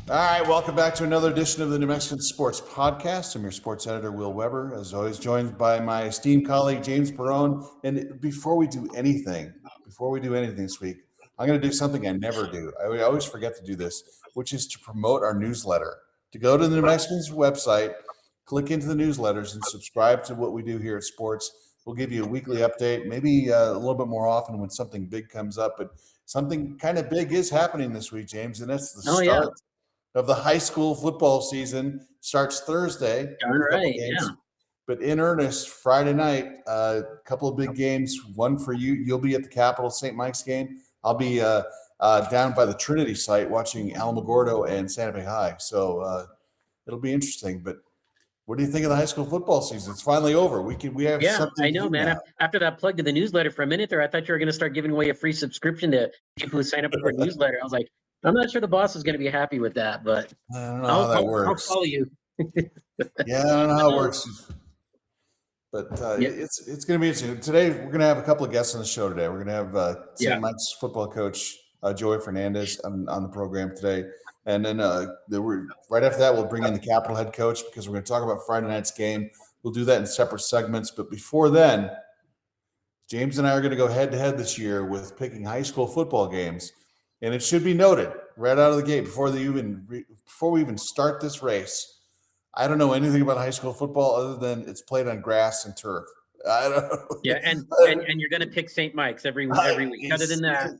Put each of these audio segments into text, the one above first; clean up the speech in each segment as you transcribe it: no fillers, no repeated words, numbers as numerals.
All right, welcome back to another edition of the New Mexican Sports Podcast. I'm your sports editor, Will Weber, as always, joined by my esteemed colleague, James Barron. And before we do anything this week, I'm going to do something I never do. I always forget to do this, which is to promote our newsletter. To go to the New Mexican's website, click into the newsletters, and subscribe to what we do here at Sports. We'll give you a weekly update, maybe a little bit more often when something big comes up. But something kind of big is happening this week, James, and that's the start of the high school football season. Starts Thursday. All right, yeah. But in earnest, Friday night, a couple of big games. One for you. You'll be at the Capital St. Mike's game. I'll be down by the Trinity site watching Alamogordo and Santa Fe High. So it'll be interesting. But what do you think of the high school football season? It's finally over. We have something. I know, man. Now. After that plug to the newsletter for a minute there, I thought you were going to start giving away a free subscription to people who sign up for our newsletter. I was like, I'm not sure the boss is going to be happy with that, but I don't know how that works. I'll follow you. Yeah, I don't know how it works. But it's going to be interesting. Today, we're going to have a couple of guests on the show today. We're going to have St. Mike's football coach, Joey Fernandez, on the program today. And then right after that, we'll bring in the Capital head coach because we're going to talk about Friday night's game. We'll do that in separate segments. But before then, James and I are going to go head-to-head this year with picking high school football games. And it should be noted right out of the gate before we even start this race, I don't know anything about high school football other than it's played on grass and turf. I don't know. Yeah, and you're going to pick St. Mike's every week. Other than that,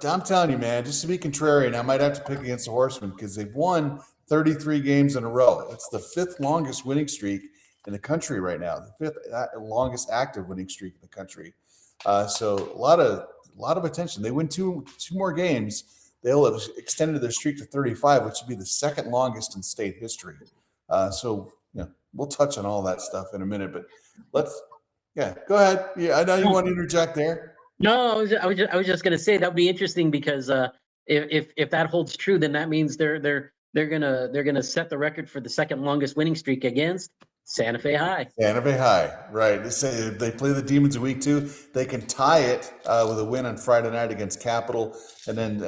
I'm telling you, man, just to be contrarian, I might have to pick against the Horsemen because they've won 33 games in a row. It's the fifth longest winning streak in the country right now, the fifth longest active winning streak in the country. So a lot of attention. They win two more games. They'll have extended their streak to 35, which would be the second longest in state history. So we'll touch on all that stuff in a minute, but go ahead. Yeah, I know you want to interject there. No, I was just going to say that would be interesting because if that holds true, then that means they're gonna set the record for the second longest winning streak against Santa Fe High. Santa Fe High, right. They say they play the Demons in week 2. They can tie it with a win on Friday night against Capital and then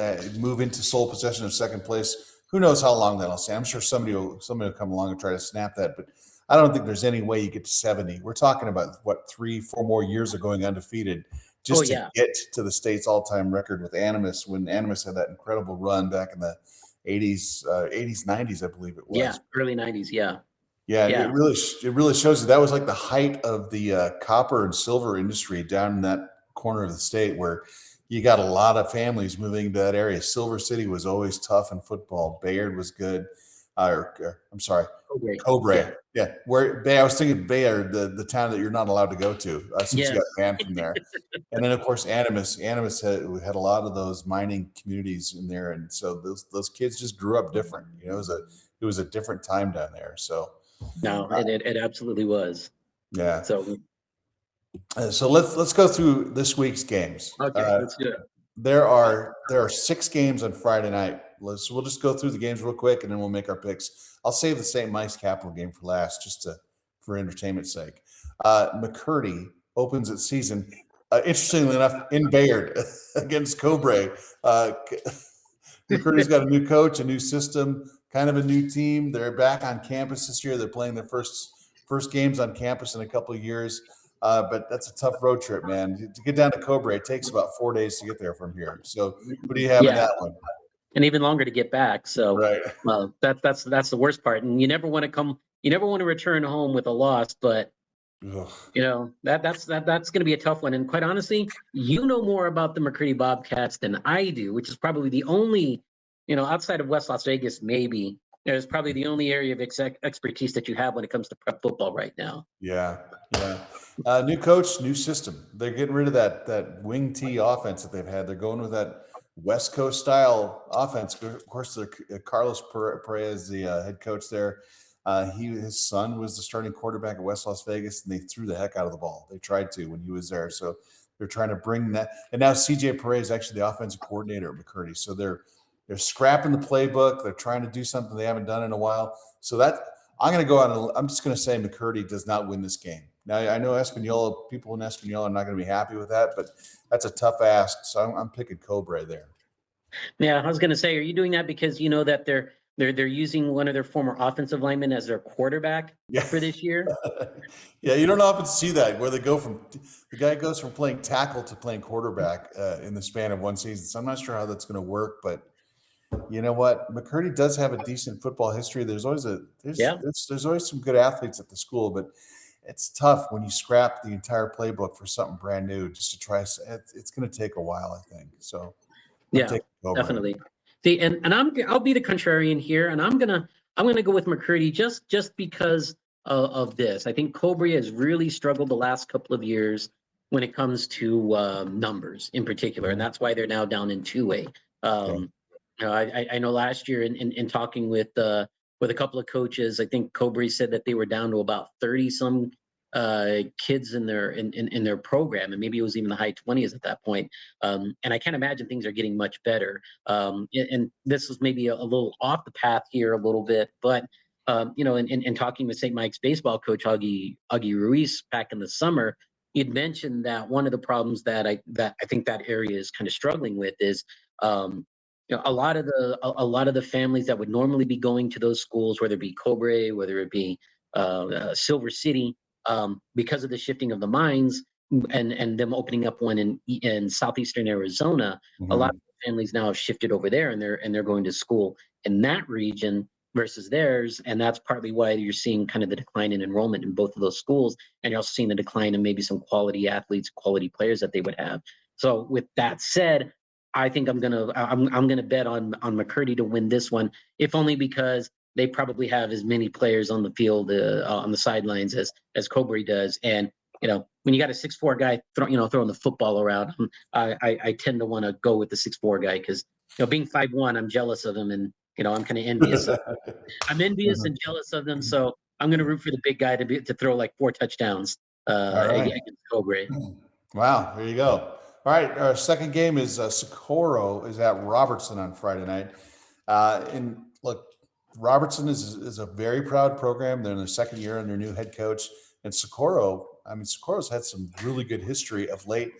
move into sole possession of second place. Who knows how long that'll stay. I'm sure somebody will come along and try to snap that, but I don't think there's any way you get to 70. We're talking about, 3-4 more years of going undefeated just to get to the state's all-time record with Animas when Animas had that incredible run back in the 80s, 90s, I believe it was. Yeah, early 90s, yeah. Yeah, it really shows you that was like the height of the copper and silver industry down in that corner of the state where you got a lot of families moving to that area. Silver City was always tough in football. Bayard was good. I'm sorry, Cobre. Yeah, I was thinking Bayard, the town that you're not allowed to go to since you got banned from there. And then of course Animas had a lot of those mining communities in there, and so those kids just grew up different. It was a different time down there. So. No, it absolutely was. Yeah. So let's go through this week's games. Okay, let's do it. There are 6 games on Friday night. We'll just go through the games real quick and then we'll make our picks. I'll save the St. Mike's Capital game for last, just for entertainment's sake. McCurdy opens its season, interestingly enough, in Bayard against Cobre. McCurdy's got a new coach, a new system. Kind of a new team. They're back on campus this year. They're playing their first games on campus in a couple of years. But that's a tough road trip, man. To get down to Cobre, it takes about 4 days to get there from here. So what do you have in that one? And even longer to get back. So right. Well, that's the worst part. And you never want to return home with a loss, but that's going to be a tough one. And quite honestly, you know more about the McCurdy Bobcats than I do, which is probably the only, outside of West Las Vegas, maybe there's probably the only area of expertise that you have when it comes to prep football right now. Yeah. New coach, new system. They're getting rid of that wing T offense that they've had. They're going with that West Coast style offense. Of course, Carlos Perez, the head coach there. His son was the starting quarterback at West Las Vegas, and they threw the heck out of the ball. They tried to when he was there. So they're trying to bring that. And now CJ Perez is actually the offensive coordinator at McCurdy. So they're scrapping the playbook. They're trying to do something they haven't done in a while. So I'm going to go out and I'm just going to say McCurdy does not win this game. Now, I know people in Espanola are not going to be happy with that, but that's a tough ask. So I'm picking Cobre there. Yeah, I was going to say, are you doing that because you know that they're using one of their former offensive linemen as their quarterback for this year? Yeah, you don't often see that where the guy goes from playing tackle to playing quarterback in the span of one season. So I'm not sure how that's going to work, but you know what? McCurdy does have a decent football history. There's always there's always some good athletes at the school, but it's tough when you scrap the entire playbook for something brand new just to try. It's going to take a while, I think. So Yeah, definitely. See, and I'll be the contrarian here, and I'm gonna go with McCurdy just because of this. I think Cobra has really struggled the last couple of years when it comes to numbers in particular, and that's why they're now down in 2A. I know last year in talking with a couple of coaches, I think Cobra said that they were down to about 30 some kids in their program, and maybe it was even the high 20s at that point. And I can't imagine things are getting much better. And this was maybe a little off the path here a little bit, but in talking with St. Mike's baseball coach Augie Ruiz back in the summer, he'd mentioned that one of the problems that I think that area is kind of struggling with is a lot of the families that would normally be going to those schools, whether it be Cobre, whether it be Silver City, because of the shifting of the mines and them opening up one in southeastern Arizona, a lot of families now have shifted over there, and they're going to school in that region versus theirs, and that's partly why you're seeing kind of the decline in enrollment in both of those schools, and you're also seeing the decline in maybe some quality athletes, quality players that they would have. So with that said, I think I'm gonna bet on McCurdy to win this one, if only because they probably have as many players on the field on the sidelines as Cobre does. And when you got a 6'4" guy throwing the football around, I tend to want to go with the 6'4" guy because being 5'1", I'm jealous of him, and I'm kind of envious. I'm envious and jealous of them, so I'm going to root for the big guy to throw like 4 touchdowns against Cobre. Wow, there you go. All right, our second game is Socorro is at Robertson on Friday night. And look, Robertson is a very proud program. They're in their second year under new head coach. And Socorro's had some really good history of late.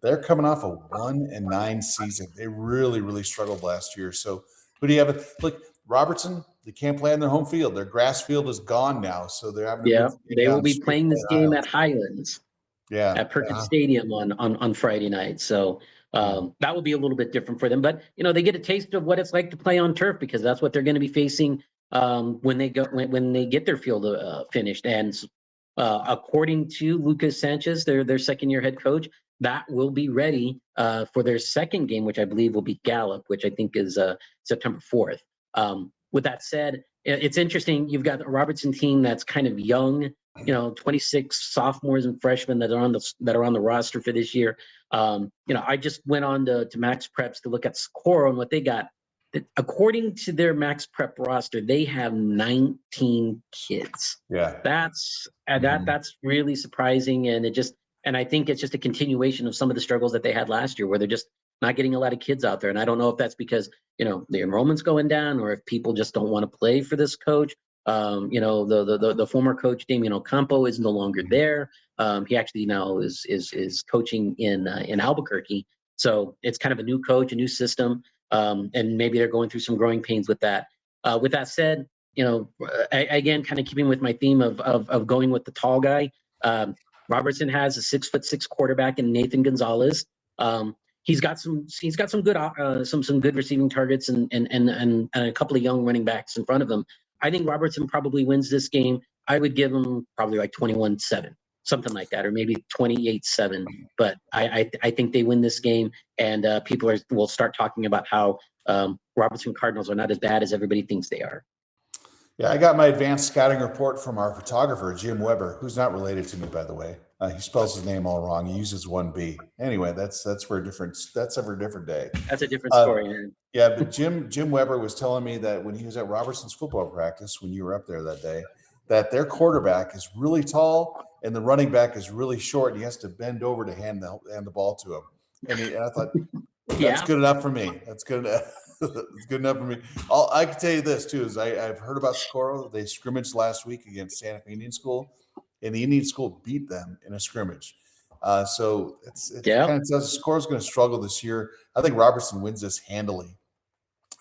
They're coming off a 1-9 season. They really, really struggled last year. So who do you have? Look, Robertson, they can't play on their home field. Their grass field is gone now. So they're having to they will be playing this game at Highlands. At Perkins Stadium on Friday night. So that will be a little bit different for them. But they get a taste of what it's like to play on turf, because that's what they're going to be facing when they get their field finished. And according to Lucas Sanchez, their second year head coach, that will be ready for their second game, which I believe will be Gallup, which I think is September 4th. With that said, it's interesting. You've got a Robertson team that's kind of young, 26 sophomores and freshmen that are on the roster for this year. I just went on to Max Preps to look at Socorro and what they got. According to their Max Prep roster, they have 19 kids. Yeah, that's really surprising, and I think it's just a continuation of some of the struggles that they had last year, where they're just not getting a lot of kids out there. And I don't know if that's because the enrollment's going down, or if people just don't want to play for this coach. The former coach Damian Ocampo is no longer there. He actually now is coaching in Albuquerque. So it's kind of a new coach, a new system, and maybe they're going through some growing pains with that. With that said, again, kind of keeping with my theme of going with the tall guy. Robertson has a 6'6" quarterback in Nathan Gonzalez. He's got some good some good receiving targets and a couple of young running backs in front of him. I think Robertson probably wins this game. I would give him probably like 21-7, something like that, or maybe 28-7. But I think they win this game, and people will start talking about how Robertson Cardinals are not as bad as everybody thinks they are. Yeah, I got my advanced scouting report from our photographer, Jim Weber, who's not related to me, by the way. He spells his name all wrong. He uses 1B. Anyway, that's for a different day. That's a different story, man. Yeah, but Jim Weber was telling me that when he was at Robertson's football practice, when you were up there that day, that their quarterback is really tall and the running back is really short, and he has to bend over to hand the ball to him. And I thought, that's good enough for me. That's good enough. It's good enough for me. I can tell you this too, is I've heard about Socorro. They scrimmaged last week against Santa Fe Indian School, and the Indian School beat them in a scrimmage. So it kind of says Socorro's going to struggle this year. I think Robertson wins this handily.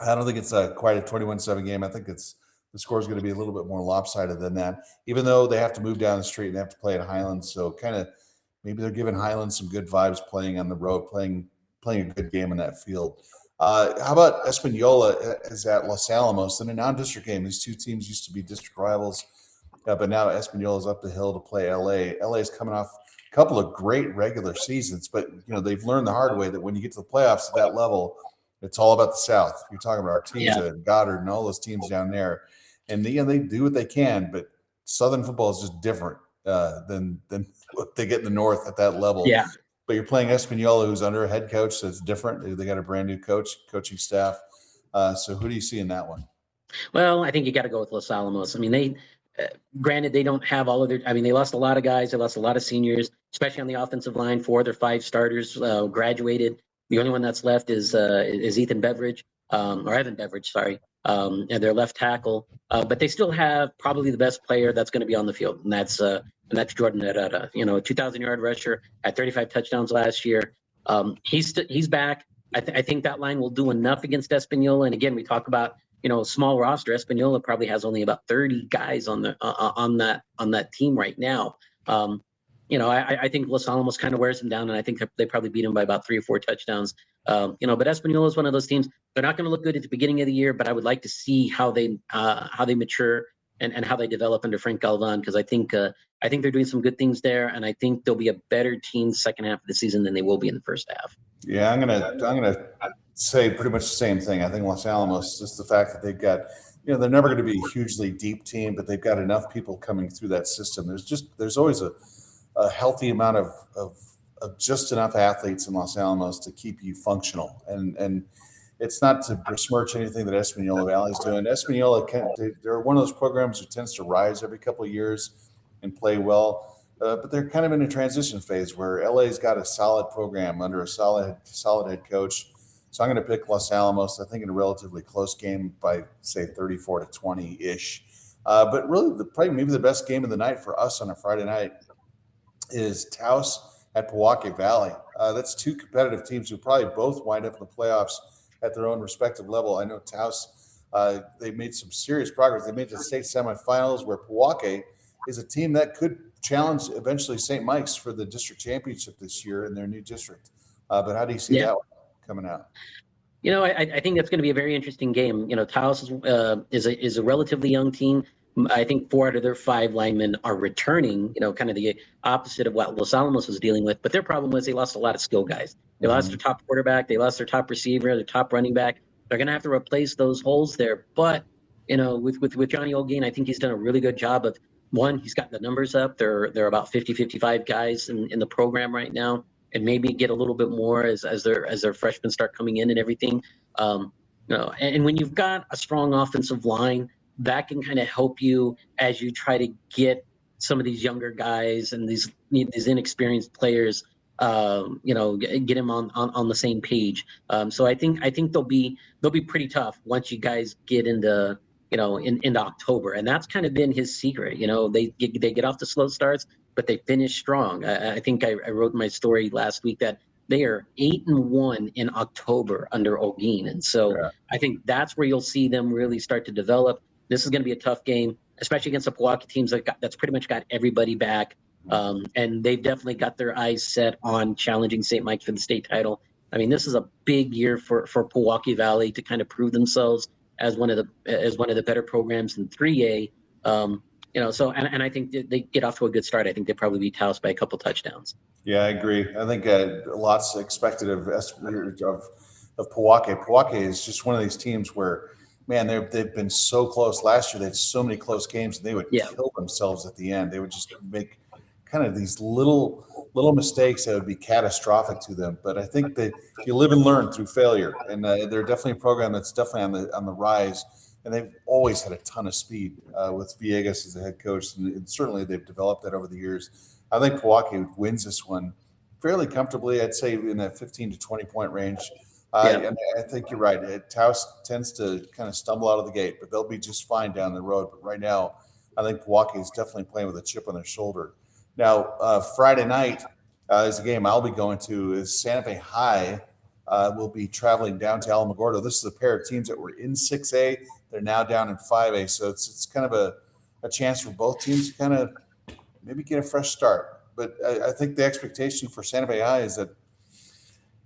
I don't think it's quite a 21-7 game. I think the score is going to be a little bit more lopsided than that, even though they have to move down the street and they have to play at Highlands. So kind of maybe they're giving Highlands some good vibes playing on the road, playing a good game in that field. How about Espanola is at Los Alamos in a non-district game? These two teams used to be district rivals, but now Espanola is up the hill to play LA. LA is coming off a couple of great regular seasons, but they've learned the hard way that when you get to the playoffs at that level, it's all about the South. You're talking about Artesia and Goddard and all those teams down there, and they do what they can, but Southern football is just different than what they get in the North at that level. Yeah. But you're playing Espanola, who's under a head coach, so it's different. They got a brand new coaching staff. So who do you see in that one? Well, I think you got to go with Los Alamos. I mean, granted, they don't have all of their. I mean, they lost a lot of guys. They lost a lot of seniors, especially on the offensive line. 4 of their 5 starters graduated. The only one that's left is Ethan Beveridge, or Evan Beveridge, sorry, and their left tackle. But they still have probably the best player that's going to be on the field, and that's Jordan Herrera. A 2,000-yard rusher at 35 touchdowns last year. He's back. I think that line will do enough against Espanola. And again, we talk about small roster. Espanola probably has only about 30 guys on that team right now. I think Los Alamos kind of wears them down, and I think they probably beat them by about 3 or 4 touchdowns. But Espanola is one of those teams. They're not going to look good at the beginning of the year, but I would like to see how they mature and how they develop under Frank Galvan, because I think they're doing some good things there, and I think they'll be a better team second half of the season than they will be in the first half. Yeah, I'm gonna say pretty much the same thing. I think Los Alamos, just the fact that they've got, they're never going to be a hugely deep team, but they've got enough people coming through that system. There's always a healthy amount of just enough athletes in Los Alamos to keep you functional. And it's not to besmirch anything that Espanola Valley is doing. Espanola, they're one of those programs that tends to rise every couple of years and play well. But they're kind of in a transition phase where LA's got a solid program under a solid head coach. So I'm going to pick Los Alamos, I think, in a relatively close game by, say, 34-20-ish. But really, maybe the best game of the night for us on a Friday night is Taos at Pewaukee Valley. That's 2 competitive teams who probably both wind up in the playoffs at their own respective level. I know Taos, they made some serious progress. They made the state semifinals, where Pewaukee is a team that could challenge eventually St. Mike's for the district championship this year in their new district. But how do you see that one coming out? I think that's going to be a very interesting game. Taos is a relatively young team. I think 4 out of their 5 linemen are returning, kind of the opposite of what Los Alamos was dealing with. But their problem was they lost a lot of skill guys. They lost their top quarterback. They lost their top receiver, their top running back. They're going to have to replace those holes there. But, with Johnny Olgain, I think he's done a really good job of, one, he's got the numbers up. There are about 50-55 guys in the program right now, and maybe get a little bit more as their freshmen start coming in and everything. And when you've got a strong offensive line, that can kind of help you as you try to get some of these younger guys and these inexperienced players, get them on the same page. So I think they'll be pretty tough once you guys get into into October, and that's kind of been his secret. They get off the slow starts, but they finish strong. I think I wrote in my story last week that they are 8-1 in October under Olgain, and so I think that's where you'll see them really start to develop. This is going to be a tough game, especially against the Pewaukee teams that's pretty much got everybody back, and they've definitely got their eyes set on challenging St. Mike's for the state title. I mean, this is a big year for Pewaukee Valley to kind of prove themselves as one of the better programs in 3A. So I think they get off to a good start. I think they probably beat Taos by a couple touchdowns. Yeah, I agree. I think lots expected of Pewaukee. Pewaukee is just one of these teams where, man, they've been so close. Last year, they had so many close games, and they would kill themselves at the end. They would just make kind of these little mistakes that would be catastrophic to them. But I think that you live and learn through failure, and they're definitely a program that's definitely on the rise. And they've always had a ton of speed with Villegas as the head coach, and certainly they've developed that over the years. I think Pewaukee wins this one fairly comfortably. I'd say in that 15 to 20 point range. And I think you're right. Taos tends to kind of stumble out of the gate, but they'll be just fine down the road. But right now, I think Pewaukee is definitely playing with a chip on their shoulder. Now, Friday night is the game I'll be going to is Santa Fe High will be traveling down to Alamogordo. This is a pair of teams that were in 6A. They're now down in 5A. So it's kind of a chance for both teams to kind of maybe get a fresh start. But I think the expectation for Santa Fe High is that,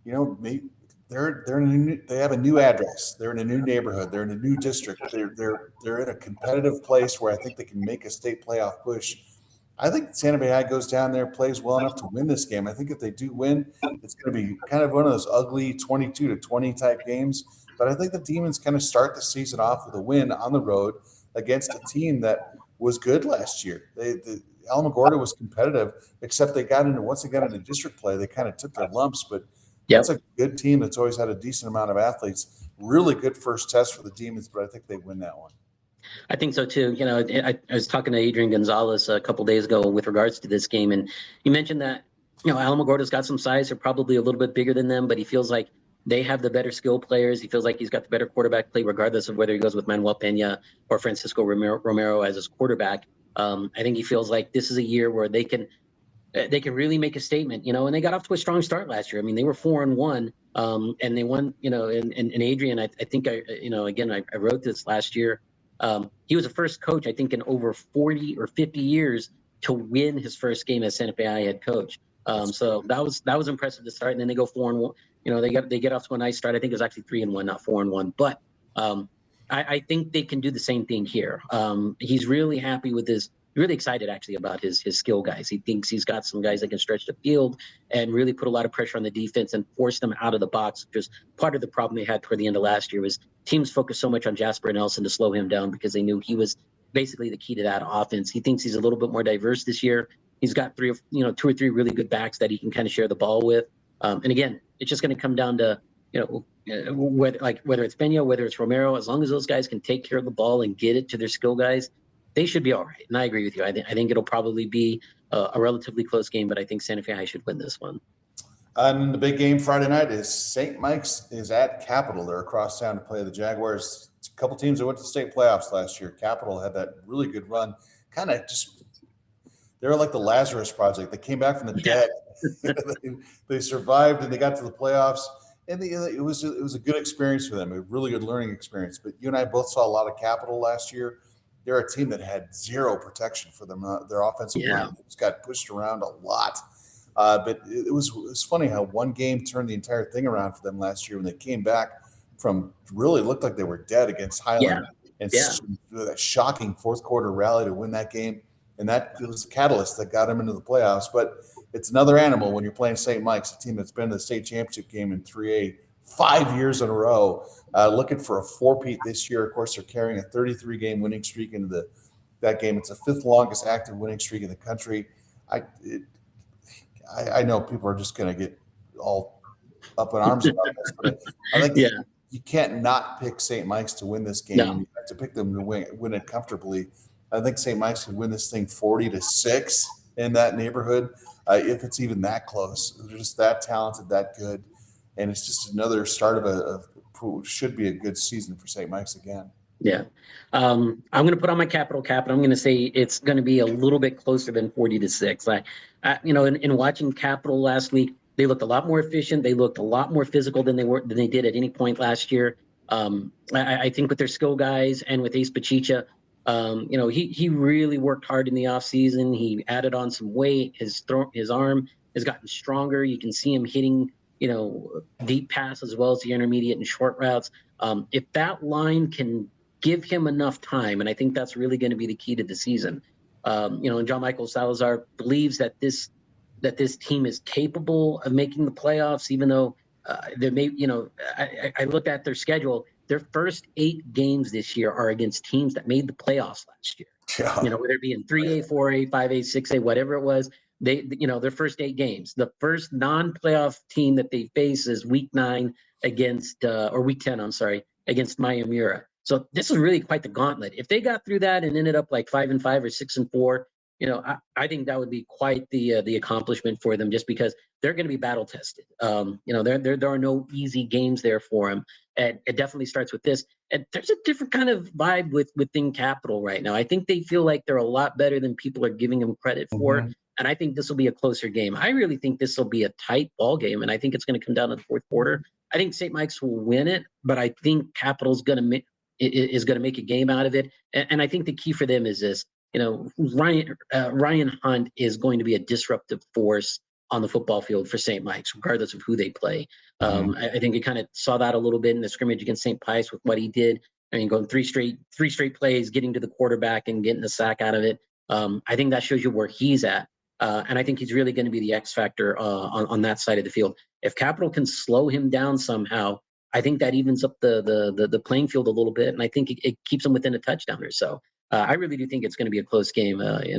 maybe they have a new address. They're in a new neighborhood. They're in a new district. They're in a competitive place where I think they can make a state playoff push. I think Santa Fe High goes down there, plays well enough to win this game. I think if they do win, it's going to be kind of one of those ugly 22-20 type games. But I think the Demons kind of start the season off with a win on the road against a team that was good last year. Alamogordo was competitive, except once they got into district play, they kind of took their lumps. But that's a good team that's always had a decent amount of athletes. Really good first test for the Demons, but I think they win that one. I think so too. I was talking to Adrian Gonzalez a couple days ago with regards to this game, and you mentioned that Alamogordo's got some size. They're probably a little bit bigger than them, but he feels like they have the better skill players. He feels like he's got the better quarterback play, regardless of whether he goes with Manuel Pena or Francisco Romero as his quarterback. I think he feels like this is a year where they can really make a statement. And they got off to a strong start last year. I mean, they were 4-1, and they won. And Adrian, I think I wrote this last year. He was the first coach, I think, in over 40 or 50 years to win his first game as Santa Fe High head coach. So that was impressive to start. And then they go 4-1. They get off to a nice start. I think it was actually 3-1, not 4-1. But I think they can do the same thing here. He's really happy with this. Really excited actually about his skill guys. He thinks he's got some guys that can stretch the field and really put a lot of pressure on the defense and force them out of the box. Just part of the problem they had toward the end of last year was teams focused so much on Jasper Nelson to slow him down because they knew he was basically the key to that offense. He thinks he's a little bit more diverse this year. He's got 2 or 3 really good backs that he can kind of share the ball with. And again, it's just going to come down to whether it's Pena, whether it's Romero, as long as those guys can take care of the ball and get it to their skill guys, they should be all right. And I agree with you. I think it'll probably be a relatively close game, but I think Santa Fe High should win this one. And the big game Friday night is St. Mike's is at Capital. They're across town to play the Jaguars. It's a couple teams that went to state playoffs last year. Capital had that really good run. Kind of just, they were like the Lazarus Project. They came back from the dead. They survived and they got to the playoffs. And it was a good experience for them, a really good learning experience. But you and I both saw a lot of Capital last year. They're a team that had zero protection for them. Their offensive line just got pushed around a lot. But it was funny how one game turned the entire thing around for them last year when they came back from really looked like they were dead against Highland. And that shocking fourth quarter rally to win that game. And that it was the catalyst that got them into the playoffs. But it's another animal when you're playing St. Mike's, a team that's been in the state championship game in 3A 5 years in a row, looking for a four-peat this year. Of course, they're carrying a 33-game winning streak into that game. It's the 5th longest active winning streak in the country. I know people are just going to get all up in arms about this, but I think you can't not pick St. Mike's to win this game. No. You have to pick them to win it comfortably. I think St. Mike's could win this thing 40-6 in that neighborhood, if it's even that close. They're just that talented, that good. And it's just another start of should be a good season for St. Mike's again. Yeah. I'm going to put on my Capital cap, and I'm going to say it's going to be a little bit closer than 40-6. In watching Capital last week, they looked a lot more efficient. They looked a lot more physical than they did at any point last year. I think with their skill guys and with Ace Pachicha, he really worked hard in the offseason. He added on some weight. His arm has gotten stronger. You can see him hitting deep pass as well as the intermediate and short routes. If that line can give him enough time, and I think that's really going to be the key to the season. And John Michael Salazar believes that this team is capable of making the playoffs, even though there may, I looked at their schedule. Their first 8 games this year are against teams that made the playoffs last year. Yeah. Whether it be in 3A, 4A, 5A, 6A, whatever it was. Their first 8 games. The first non-playoff team that they face is week 9 against, or week 10, I'm sorry, against Mayamura. So this is really quite the gauntlet. If they got through that and ended up like 5-5 or 6-4, I think that would be quite the accomplishment for them, just because they're going to be battle tested. There are no easy games there for them, and it definitely starts with this. And there's a different kind of vibe within Capital right now. I think they feel like they're a lot better than people are giving them credit for. Mm-hmm. And I think this will be a closer game. I really think this will be a tight ball game, and I think it's going to come down to the fourth quarter. I think St. Mike's will win it, but I think Capital's is going to make a game out of it. And I think the key for them is this. Ryan Hunt is going to be a disruptive force on the football field for St. Mike's, regardless of who they play. I think you kind of saw that a little bit in the scrimmage against St. Pius with what he did. I mean, going three straight plays, getting to the quarterback and getting the sack out of it. I think that shows you where he's at. And I think he's really going to be the X factor on that side of the field. If Capital can slow him down somehow, I think that evens up the playing field a little bit, and I think it keeps them within a touchdown or so. I really do think it's going to be a close game. And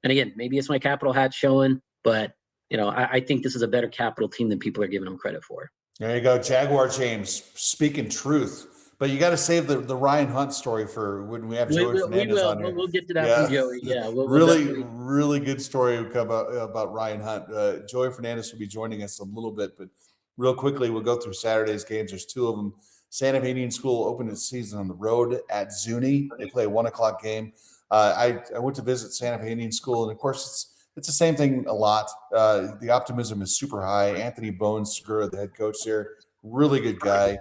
again, maybe it's my Capital hat showing, but I think this is a better Capital team than people are giving them credit for. There you go, Jaguar James, speaking truth. But you got to save the Ryan Hunt story for when we have Joey Fernandez on here. We'll get to that from Joey. Yeah, really good story about Ryan Hunt. Joey Fernandez will be joining us a little bit, but real quickly, we'll go through Saturday's games. There's two of them. Santa Fe Indian School opened its season on the road at Zuni. They play a 1:00 game. I went to visit Santa Fe Indian School, and of course, it's the same thing a lot. The optimism is super high. Anthony Bones, the head coach there, really good guy.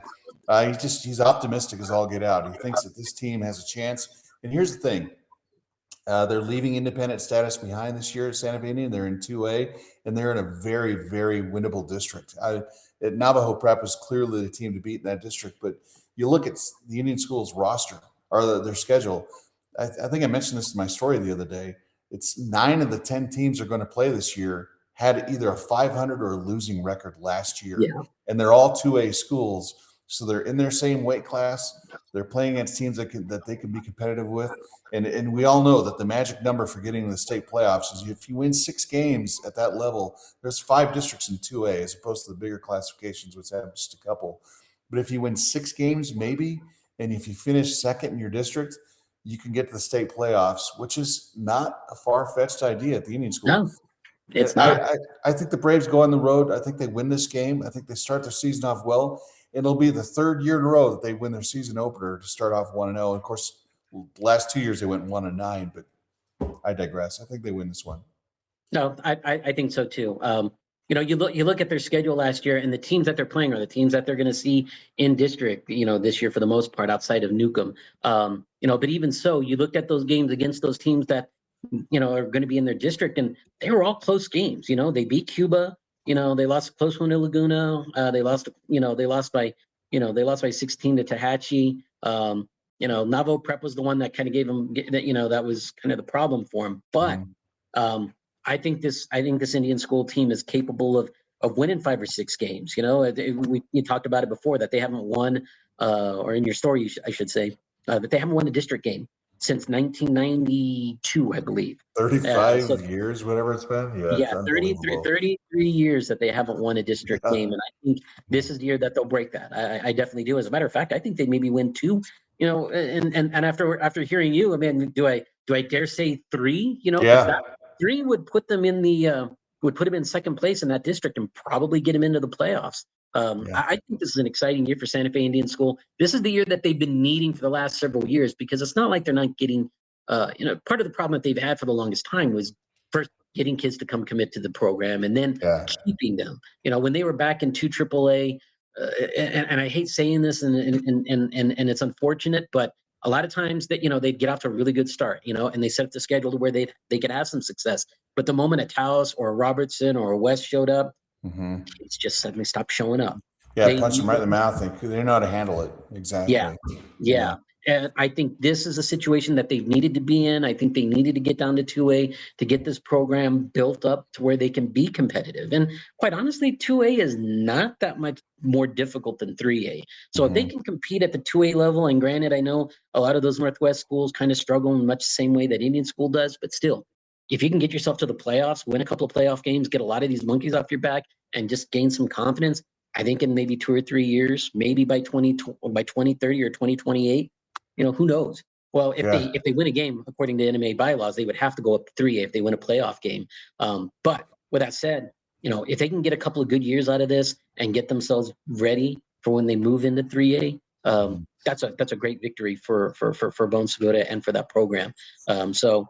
He's optimistic as all get out. He thinks that this team has a chance. And here's the thing. They're leaving independent status behind this year at Santa Fe Indian. They're in 2A, and they're in a very, very winnable district. Navajo Prep is clearly the team to beat in that district, but you look at the Indian School's roster or their schedule. I think I mentioned this in my story the other day. It's 9 of the 10 teams are going to play this year had either a 500 or a losing record last year, and they're all 2A schools. So they're in their same weight class. They're playing against teams that they can be competitive with. And we all know that the magic number for getting to the state playoffs is if you win 6 games at that level, there's 5 districts in 2A as opposed to the bigger classifications, which have just a couple. But if you win 6 games, maybe, and if you finish second in your district, you can get to the state playoffs, which is not a far-fetched idea at the Indian School. No, it's not. I think the Braves go on the road. I think they win this game. I think they start their season off well. It'll be the 3rd year in a row that they win their season opener to start off 1-0. Of course, the last 2 years they went 1-9, but I digress. I think they win this one. No, I think so too. You look at their schedule last year, and the teams that they're playing are the teams that they're going to see in district, this year for the most part outside of Newcomb. But even so, you looked at those games against those teams that, are going to be in their district, and they were all close games. They beat Cuba. They lost a close one to Laguna. They lost by 16 to Tehachapi. Navajo Prep was the one that kind of gave them that was kind of the problem for them. But I think this Indian School team is capable of winning 5 or 6 games. You talked about it before that they haven't won, or in your story, I should say, that they haven't won a district game since 1992, I believe. 35 years, whatever it's been. Yeah, 33 years that they haven't won a district game, and I think this is the year that they'll break that. I definitely do. As a matter of fact, I think they maybe win 2. And after hearing you, I mean, do I dare say 3? That 3 would put them in in second place in that district and probably get them into the playoffs. I think this is an exciting year for Santa Fe Indian School. This is the year that they've been needing for the last several years, because it's not like they're not getting, part of the problem that they've had for the longest time was first getting kids to come commit to the program and then keeping them. When they were back in 2 AAA, and I hate saying this, and it's unfortunate, but a lot of times that they'd get off to a really good start, and they set up the schedule to where they could have some success. But the moment a Taos or a Robertson or a West showed up, it's just suddenly stopped showing up. Yeah, punch them right in the mouth. They know how to handle it. Exactly. Yeah. And I think this is a situation that they've needed to be in. I think they needed to get down to 2A to get this program built up to where they can be competitive. And quite honestly, 2A is not that much more difficult than 3A. So if they can compete at the 2A level, and granted, I know a lot of those Northwest schools kind of struggle in much the same way that Indian School does, but still, if you can get yourself to the playoffs, win a couple of playoff games, get a lot of these monkeys off your back, and just gain some confidence, I think in maybe 2 or 3 years, maybe by 2030 or 2028, who knows? Well, if they win a game, according to NMA bylaws, they would have to go up to 3A if they win a playoff game. But with that said, if they can get a couple of good years out of this and get themselves ready for when they move into 3A, that's a great victory for Bone Sagoda and for that program. So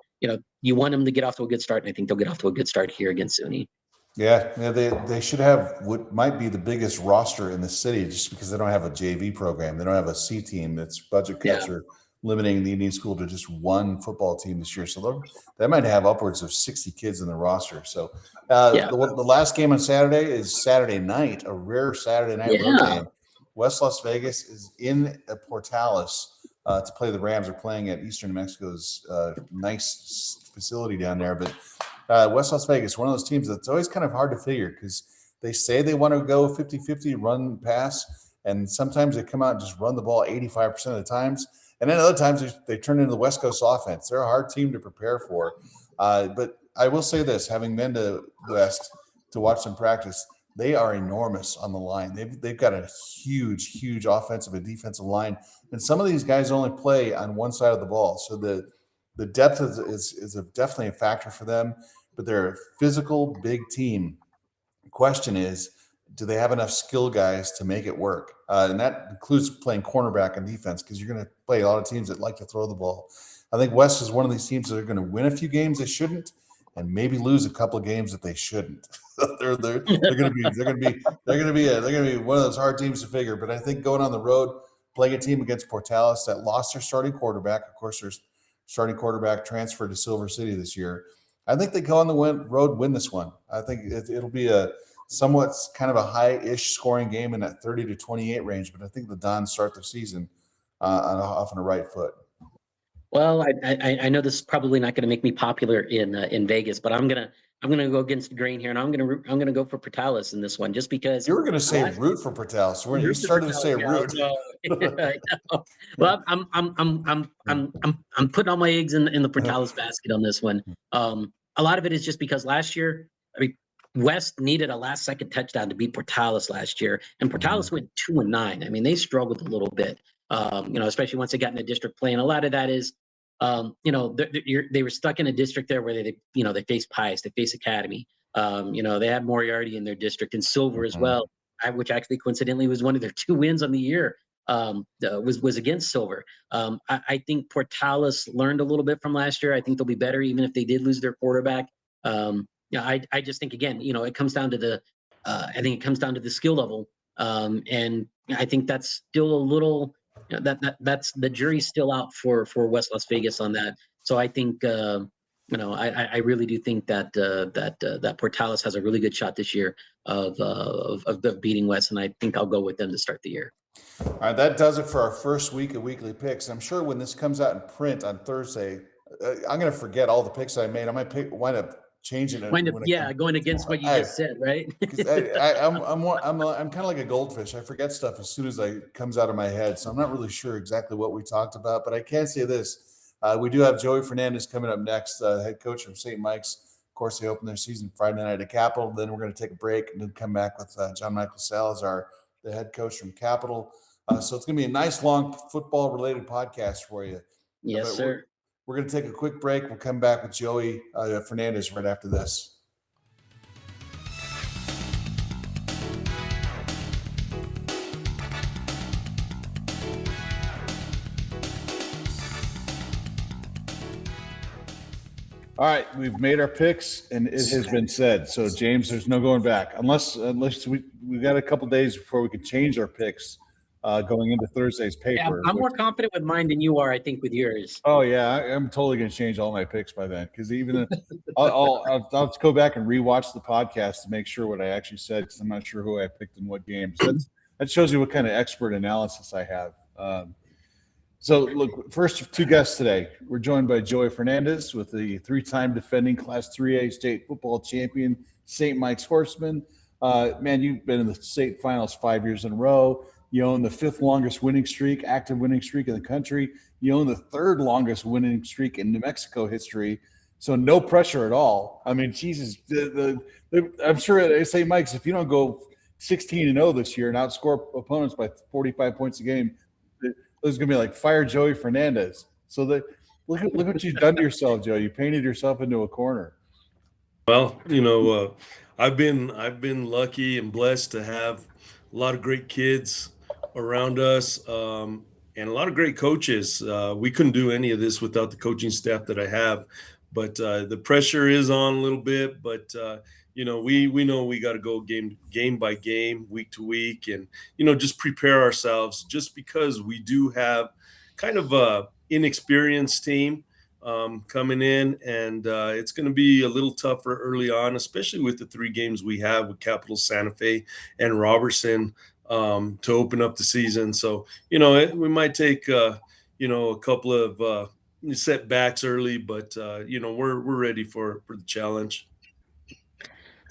you want them to get off to a good start, and I think they'll get off to a good start here against SUNY. Yeah, they should have what might be the biggest roster in the city just because they don't have a JV program. They don't have a C team. Its budget cuts are limiting the Indian school to just one football team this year. So they might have upwards of 60 kids in the roster. So the last game on Saturday is Saturday night, a rare Saturday night road game. West Las Vegas is in Portales to play the Rams. They're playing at Eastern New Mexico's nice facility down there, but West Las Vegas, one of those teams that's always kind of hard to figure because they say they want to go 50-50 run pass, and sometimes they come out and just run the ball 85% of the times. And then other times they turn into the West Coast offense. They're a hard team to prepare for. But I will say this, having been to West to watch them practice, they are enormous on the line. They've got a huge offensive and defensive line. And some of these guys only play on one side of the ball. So the depth is definitely a factor for them, but they're a physical, big team. The question is, do they have enough skill guys to make it work? And that includes playing cornerback and defense because you're going to play a lot of teams that like to throw the ball. I think West is one of these teams that are going to win a few games they shouldn't, and maybe lose a couple of games that they shouldn't. they're going to be one of those hard teams to figure. But I think going on the road, playing a team against Portales that lost their starting quarterback, of course, there's starting quarterback transferred to Silver City this year. I think they go on the road, win this one. I think it'll be a somewhat kind of a high-ish scoring game in that 30-28 range, but I think the Dons start the season off on the right foot. Well, I know this is probably not going to make me popular in Vegas, but I'm gonna go against the grain here, and I'm gonna go for Portales in this one, just because you were going to say root for Portales. When you started to say root. Well, I'm putting all my eggs in the Portales basket on this one. A lot of it is just because last year, West needed a last-second touchdown to beat Portales last year, and Portales went 2-9. I mean, they struggled a little bit, especially once they got into district play. And a lot of that is, they were stuck in a district there where they faced Pius, they faced Academy. They had Moriarty in their district and Silver as well, which actually coincidentally was one of their 2 wins on the year. Was against Silver. I think Portales learned a little bit from last year. I think they'll be better even if they did lose their quarterback. I just think again, it comes down to the skill level, and I think that's still a little that's the jury's still out for West Las Vegas on that. So I think I really do think that Portales has a really good shot this year of beating West, and I think I'll go with them to start the year. All right, that does it for our first week of weekly picks. I'm sure when this comes out in print on Thursday, I'm going to forget all the picks I made. I might wind up changing it. Going against what you just said, right? I'm kind of like a goldfish. I forget stuff as soon as it comes out of my head. So I'm not really sure exactly what we talked about, but I can say this. We do have Joey Fernandez coming up next, head coach from St. Mike's. Of course, they open their season Friday night at Capital. Then we're going to take a break and then come back with John Michael Salazar, the head coach from Capital. So it's going to be a nice, long football-related podcast for you. Yes, sir. We're going to take a quick break. We'll come back with Joey Fernandez right after this. All right, we've made our picks, and it has been said. So, James, there's no going back unless we got a couple days before we can change our picks going into Thursday's paper. Yeah, I'm more confident with mine than you are, I think, with yours. Oh yeah, I'm totally going to change all my picks by then because even I'll go back and rewatch the podcast to make sure what I actually said because I'm not sure who I picked in what games. That shows you what kind of expert analysis I have. So, look, first 2 guests today. We're joined by Joey Fernandez with the 3-time defending Class 3A state football champion, St. Mike's Horsemen. Man, you've been in the state finals 5 years in a row. You own the 5th longest active winning streak in the country. You own the 3rd longest winning streak in New Mexico history. So no pressure at all. I mean, Jesus, I'm sure at St. Mike's, if you don't go 16-0 this year and outscore opponents by 45 points a game, there's going to be like fire Joey Fernandez. So look what you've done to yourself, Joe. You painted yourself into a corner. Well, I've been lucky and blessed to have a lot of great kids around us and a lot of great coaches. We couldn't do any of this without the coaching staff that I have. But the pressure is on a little bit. But we know we got to go game by game, week to week, and just prepare ourselves. Just because we do have kind of a inexperienced team coming in, and it's going to be a little tougher early on, especially with the 3 games we have with Capital, Santa Fe, and Robertson to open up the season. So we might take a couple of setbacks early, but we're ready for the challenge.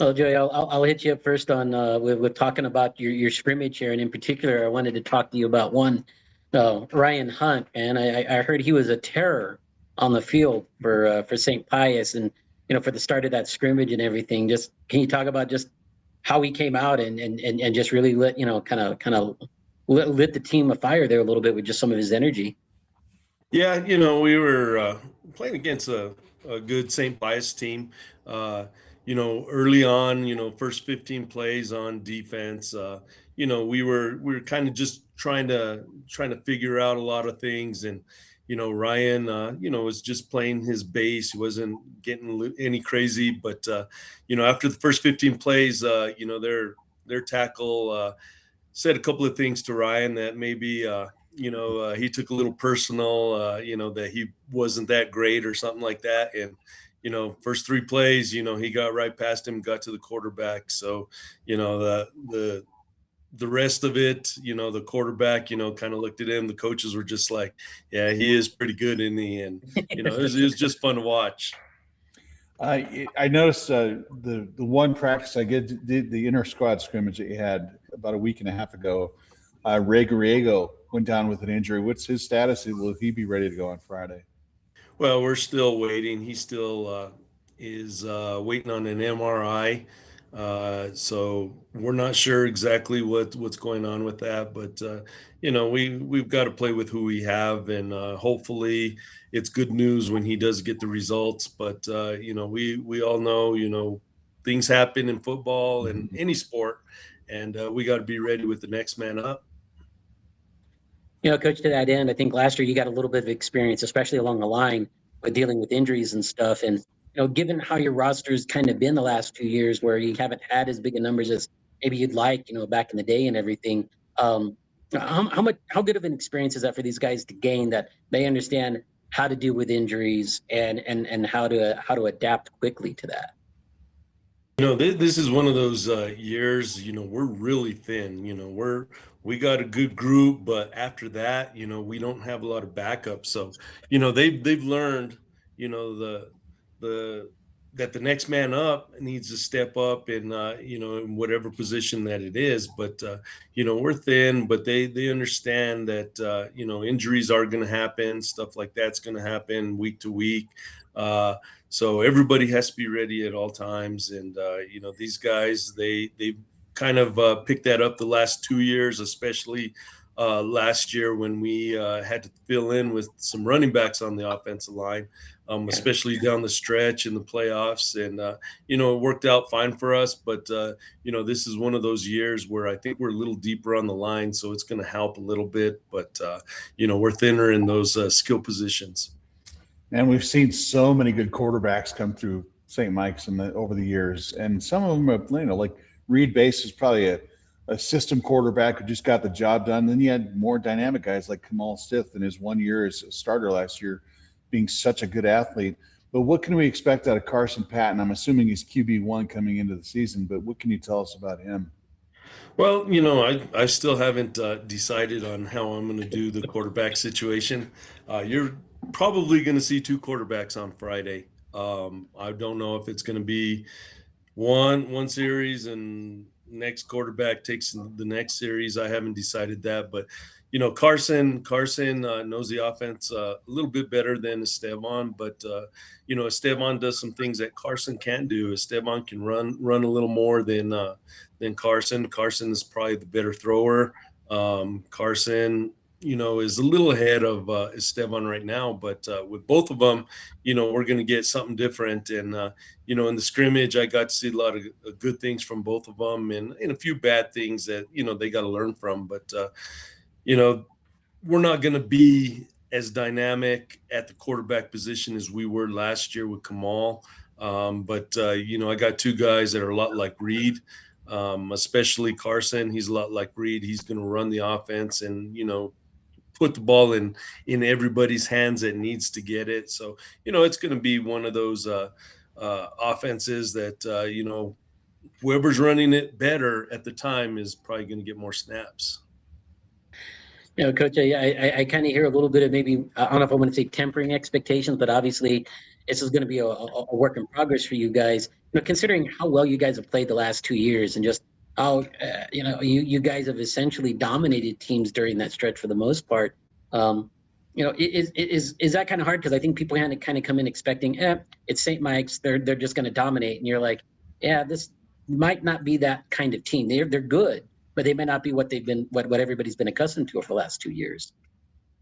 Well, Joey, I'll hit you up first on with talking about your scrimmage here, and in particular, I wanted to talk to you about one, Ryan Hunt, and I heard he was a terror on the field for St. Pius, and for the start of that scrimmage and everything. Just can you talk about just how he came out and just really lit lit the team afire there a little bit with just some of his energy? Yeah, we were playing against a good St. Pius team. Early on, first 15 plays on defense, we were kind of just trying to figure out a lot of things. And, Ryan, was just playing his base. He wasn't getting any crazy, but, after the first 15 plays, their tackle said a couple of things to Ryan that maybe, he took a little personal, that he wasn't that great or something like that. And, first 3 plays, he got right past him, got to the quarterback. So, the rest of it, the quarterback, kind of looked at him. The coaches were just like, yeah, he is pretty good in the end. It was just fun to watch. I noticed the one practice I did the inter squad scrimmage that you had about a week and a half ago. Ray Gallego went down with an injury. What's his status? Will he be ready to go on Friday? Well, we're still waiting. He still is waiting on an MRI. So we're not sure exactly what's going on with that, but we've got to play with who we have, and hopefully it's good news when he does get the results. But we all know things happen in football and any sport, and we got to be ready with the next man up. Coach, to that end, I think last year you got a little bit of experience, especially along the line with dealing with injuries and stuff. And, given how your roster's kind of been the last 2 years where you haven't had as big a numbers as maybe you'd like, back in the day and everything, how good of an experience is that for these guys to gain, that they understand how to deal with injuries and how to adapt quickly to that? This is one of those years, we're really thin, we got a good group, but after that, we don't have a lot of backup. So, they've learned, that the next man up needs to step up in, in whatever position that it is. But, we're thin, but they understand that, injuries are going to happen. Stuff like that's going to happen week to week. So everybody has to be ready at all times. And, these guys, they kind of picked that up the last 2 years, especially last year when we had to fill in with some running backs on the offensive line, especially down the stretch in the playoffs. And, it worked out fine for us. But, this is one of those years where I think we're a little deeper on the line, so it's going to help a little bit. But, we're thinner in those skill positions. And we've seen so many good quarterbacks come through St. Mike's over the years. And some of them have, like Reed Bass is probably a system quarterback who just got the job done. Then you had more dynamic guys like Kamal Stith in his 1 year as a starter last year, being such a good athlete. But what can we expect out of Carson Patton? I'm assuming he's QB1 coming into the season, but what can you tell us about him? Well, I still haven't decided on how I'm going to do the quarterback situation. You're probably going to see 2 quarterbacks on Friday. I don't know if it's going to be one series and next quarterback takes the next series. I haven't decided that, but Carson knows the offense a little bit better than Esteban, but Esteban does some things that Carson can't do. Esteban can run a little more than Carson. Carson is probably the better thrower. Carson, is a little ahead of Esteban right now, but with both of them, we're going to get something different. And, in the scrimmage, I got to see a lot of good things from both of them and a few bad things that, they got to learn from. But, we're not going to be as dynamic at the quarterback position as we were last year with Kamal. But I got two guys that are a lot like Reed, especially Carson. He's a lot like Reed. He's going to run the offense and, put the ball in everybody's hands that needs to get it. So, it's going to be one of those offenses that, whoever's running it better at the time is probably going to get more snaps. Coach, I kind of hear a little bit of maybe, I don't know if I want to say tempering expectations, but obviously this is going to be a work in progress for you guys. Considering how well you guys have played the last 2 years and just how, you guys have essentially dominated teams during that stretch for the most part. Is that kind of hard? Because I think people had to kind of come in expecting, it's St. Mike's, they're just going to dominate. And you're like, yeah, this might not be that kind of team. They're good, but they may not be what they've been, what everybody's been accustomed to for the last 2 years.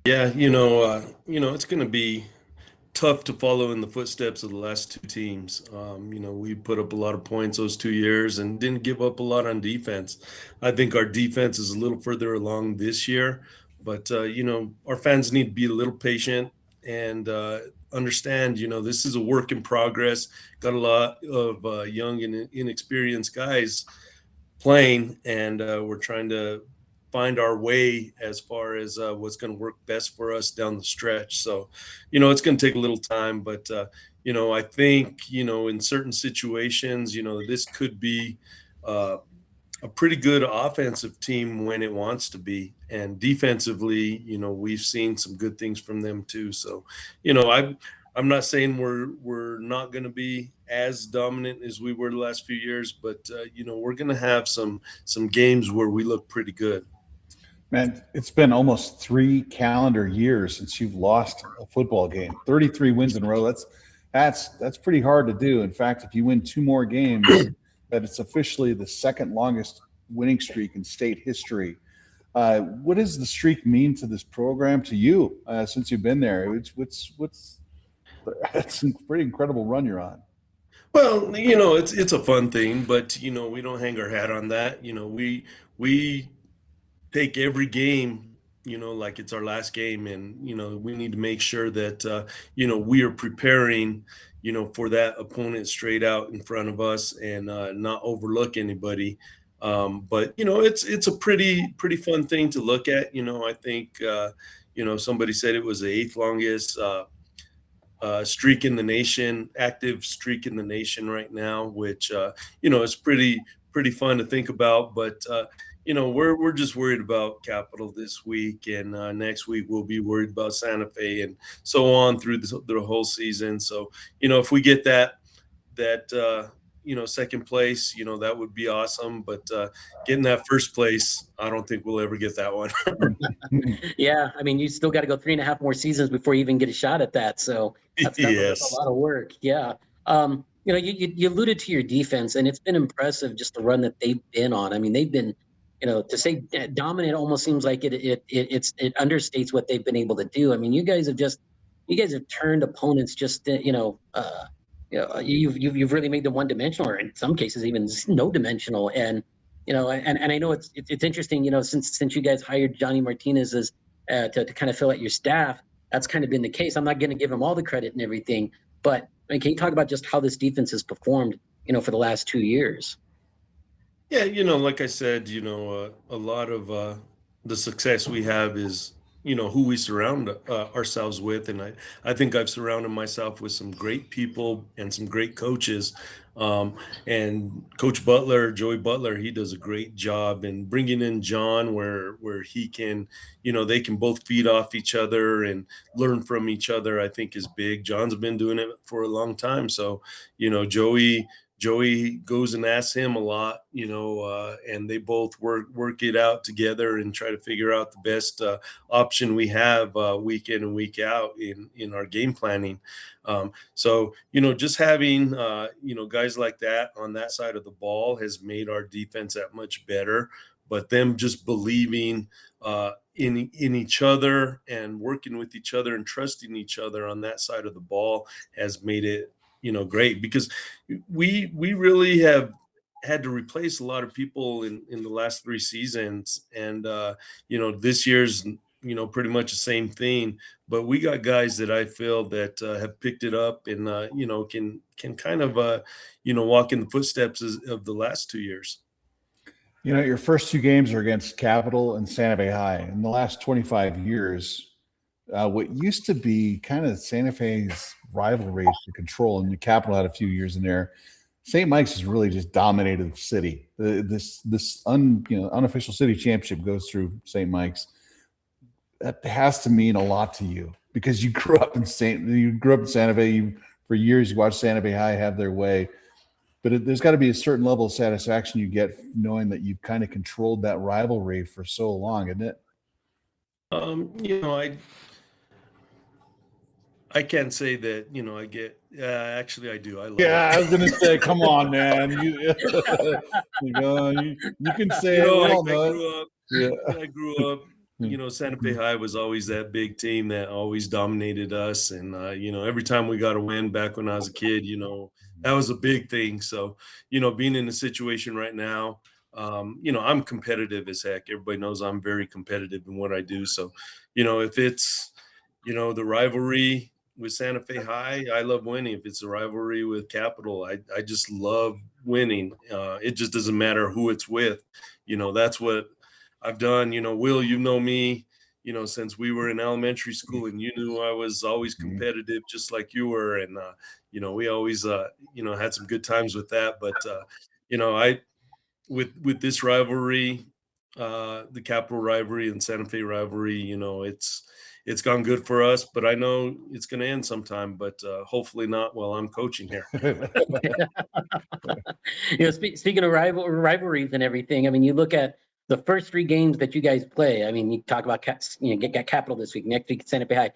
Yeah, it's going to be tough to follow in the footsteps of the last two teams. We put up a lot of points those 2 years and didn't give up a lot on defense. I think our defense is a little further along this year, but our fans need to be a little patient and understand, this is a work in progress. Got a lot of young and inexperienced guys playing, and we're trying to find our way as far as what's going to work best for us down the stretch. So, it's going to take a little time, but I think, in certain situations, this could be a pretty good offensive team when it wants to be. And defensively, we've seen some good things from them too. So, I'm not saying we're not going to be as dominant as we were the last few years, but we're going to have some games where we look pretty good. Man, it's been almost 3 calendar years since you've lost a football game. 33 wins in a row. That's pretty hard to do. In fact, if you win 2 more games, that it's officially the second longest winning streak in state history. What does the streak mean to this program, to you, since you've been there? It's a pretty incredible run you're on. Well, it's a fun thing, but we don't hang our hat on that. We take every game, like it's our last game, and we need to make sure that we are preparing, for that opponent straight out in front of us and not overlook anybody. But it's a pretty fun thing to look at. I think somebody said it was the 8th longest streak in the nation, active streak in the nation right now, which is pretty fun to think about. But we're just worried about Capital this week, and next week we'll be worried about Santa Fe, and so on through the whole season. So if we get that second place, that would be awesome. But getting that first place, I don't think we'll ever get that one. Yeah, I mean, you still got to go 3.5 more seasons before you even get a shot at that. So that's a lot of work. Yeah. You alluded to your defense, and it's been impressive just the run that they've been on. I mean, they've been, to say dominant almost seems like it understates what they've been able to do. I mean, you guys have turned opponents just, you've really made them one-dimensional, or in some cases even no-dimensional. And and I know it's interesting. Since you guys hired Johnny Martinez as to kind of fill out your staff, that's kind of been the case. I'm not going to give him all the credit and everything, but can you talk about just how this defense has performed, for the last 2 years? Yeah, like I said, a lot of the success we have is who we surround ourselves with. And I think I've surrounded myself with some great people and some great coaches. And Coach Butler, Joey Butler, he does a great job in bringing in John where he can, they can both feed off each other and learn from each other, I think is big. John's been doing it for a long time. So, Joey goes and asks him a lot, and they both work it out together and try to figure out the best option we have week in and week out in our game planning. So, just having, guys like that on that side of the ball has made our defense that much better. But them just believing in each other and working with each other and trusting each other on that side of the ball has made it, great, because we really have had to replace a lot of people in the last 3 seasons. And, this year's pretty much the same thing. But we got guys that I feel that have picked it up and can kind of walk in the footsteps of the last 2 years. Your first 2 games are against Capital and Santa Fe High. In the last 25 years, what used to be kind of Santa Fe's rivalry to control, and the Capital had a few years in there. St. Mike's has really just dominated the city. This unofficial city championship goes through St. Mike's. That has to mean a lot to you because you grew up in Santa Fe. For years, you watched Santa Fe High have their way. But there's got to be a certain level of satisfaction you get knowing that you've kind of controlled that rivalry for so long, isn't it? I can't say that, I get, actually I do. I love I it. was going to say, come on, man. You can say it. I grew up, Santa Fe High was always that big team that always dominated us. And, every time we got a win back when I was a kid, that was a big thing. So, being in a situation right now, I'm competitive as heck. Everybody knows I'm very competitive in what I do. So, if it's, the rivalry with Santa Fe High, I love winning. If it's a rivalry with Capital, I just love winning. It just doesn't matter who it's with. That's what I've done. Will, you know me, since we were in elementary school, and you knew I was always competitive just like you were. And, we always, had some good times with that. But, with this rivalry, the Capital rivalry and Santa Fe rivalry, it's gone good for us, but I know it's going to end sometime, but hopefully not while I'm coaching here. Speaking of rivalries and everything, I mean, you look at the first 3 games that you guys play. I mean, you talk about get Capital this week, next week Santa Fe High,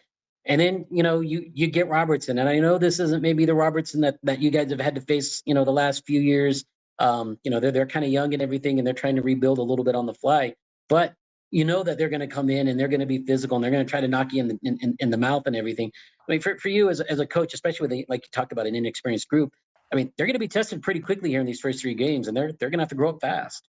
and then you get Robertson, and I know this isn't maybe the Robertson that you guys have had to face the last few years. They're kind of young and everything, and they're trying to rebuild a little bit on the fly, but that they're going to come in and they're going to be physical and they're going to try to knock you in the mouth and everything. I mean, for you as a coach, especially with like you talked about an inexperienced group, I mean, they're going to be tested pretty quickly here in these first 3 games, and they're going to have to grow up fast.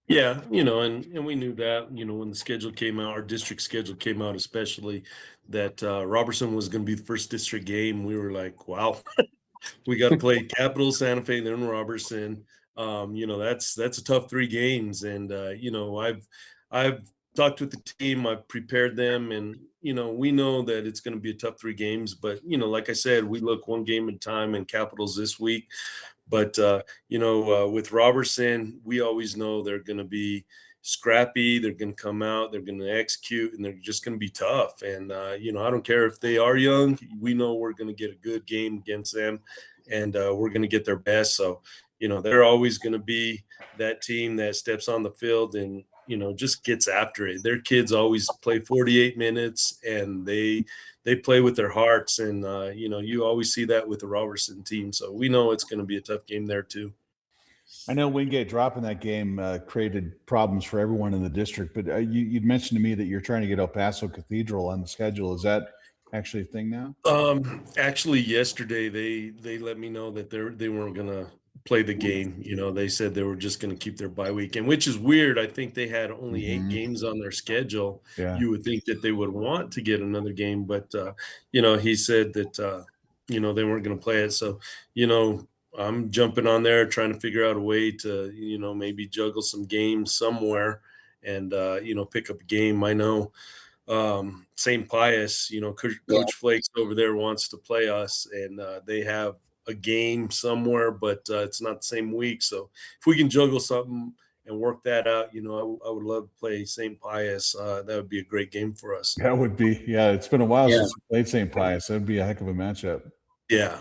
Yeah, and we knew that, when the schedule came out, our district schedule came out, especially that Robertson was going to be the first district game. We were like, wow, we got to play Capital, Santa Fe, then Robertson. That's a tough 3 games, and I've talked with the team, I've prepared them, and we know that it's going to be a tough 3 games. But like I said, we look one game at a time, and Capital's this week. But with Robertson, we always know they're going to be scrappy. They're going to come out, they're going to execute, and they're just going to be tough. And I don't care if they are young. We know we're going to get a good game against them, and we're going to get their best. So they're always going to be that team that steps on the field and just gets after it. Their kids always play 48 minutes, and they play with their hearts. And, you always see that with the Robertson team. So we know it's going to be a tough game there too. I know Wingate dropping that game created problems for everyone in the district, but you'd mentioned to me that you're trying to get El Paso Cathedral on the schedule. Is that actually a thing now? Actually, yesterday they let me know that they weren't going to play the game. They said they were just going to keep their bye week, and which is weird. I think they had only 8 games on their schedule. Yeah. You would think that they would want to get another game, but he said that they weren't going to play it. So I'm jumping on there trying to figure out a way to maybe juggle some games somewhere and pick up a game. I know St. Pius, Coach Flakes over there wants to play us, and they have a game somewhere, but it's not the same week. So if we can juggle something and work that out, I would love to play St. Pius. That would be a great game for us. That would be, it's been a while since we played St. Pius. That would be a heck of a matchup. Yeah.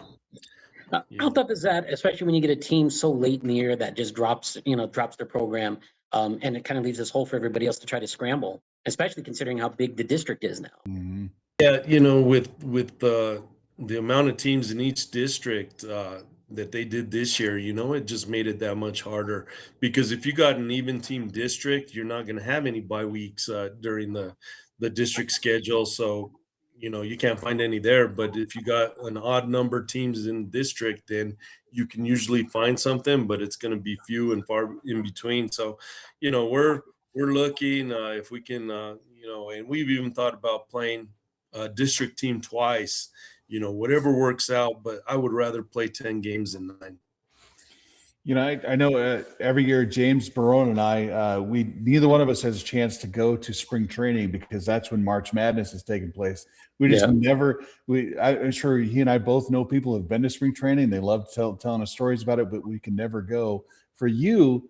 How tough is that, especially when you get a team so late in the year that just drops their program, and it kind of leaves this hole for everybody else to try to scramble, especially considering how big the district is now. Mm-hmm. Yeah, with the amount of teams in each district that they did this year, it just made it that much harder, because if you got an even team district, you're not going to have any bye weeks during the district schedule. So, you can't find any there. But if you got an odd number of teams in the district, then you can usually find something, but it's going to be few and far in between. So, we're looking if we can, and we've even thought about playing a district team twice, whatever works out, but I would rather play 10 games than 9. I know every year James, Barron, and I, neither one of us has a chance to go to spring training because that's when March Madness is taking place. We just I'm sure he and I both know people who have been to spring training. They love telling us stories about it, but we can never go. For you,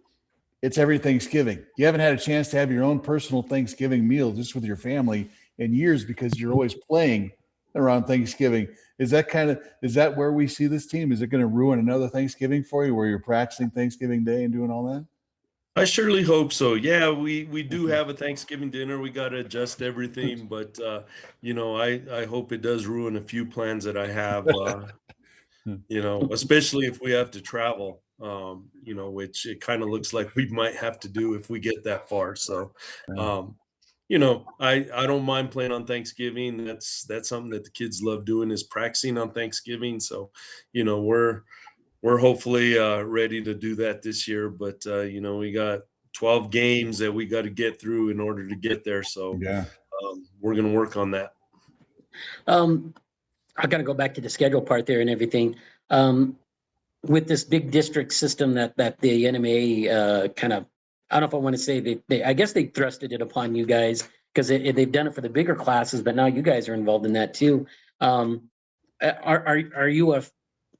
it's every Thanksgiving. You haven't had a chance to have your own personal Thanksgiving meal just with your family in years because you're always playing around Thanksgiving. Is that where we see this team? Is it going to ruin another Thanksgiving for you where you're practicing Thanksgiving Day and doing all that? I surely hope so. Yeah, we do have a Thanksgiving dinner. We got to adjust everything, but I hope it does ruin a few plans that I have. Especially if we have to travel. Which it kind of looks like we might have to do if we get that far. So, I don't mind playing on Thanksgiving. That's something that the kids love doing is practicing on Thanksgiving. So, we're hopefully ready to do that this year. But we got 12 games that we got to get through in order to get there. So we're going to work on that. I got to go back to the schedule part there and everything. With this big district system that the NMA kind of, I don't know if I want to say I guess they thrusted it upon you guys because they've done it for the bigger classes, but now you guys are involved in that too. Are you a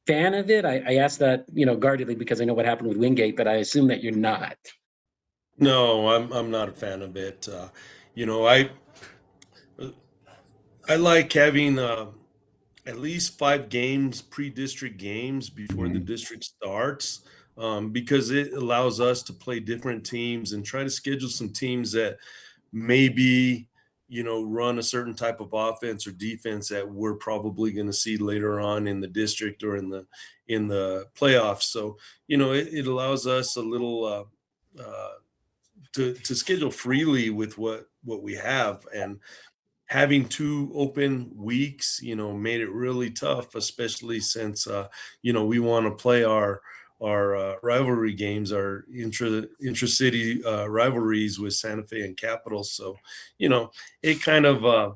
fan of it? I asked that, guardedly because I know what happened with Wingate, but I assume that you're not. No, I'm not a fan of it. I like having at least 5 games, pre-district games before the district starts, because it allows us to play different teams and try to schedule some teams that maybe, run a certain type of offense or defense that we're probably going to see later on in the district or in the playoffs. So, it allows us a little to schedule freely with what we have. And having 2 open weeks, made it really tough, especially since, we want to play our rivalry games, our intracity rivalries with Santa Fe and Capital. So, it kind of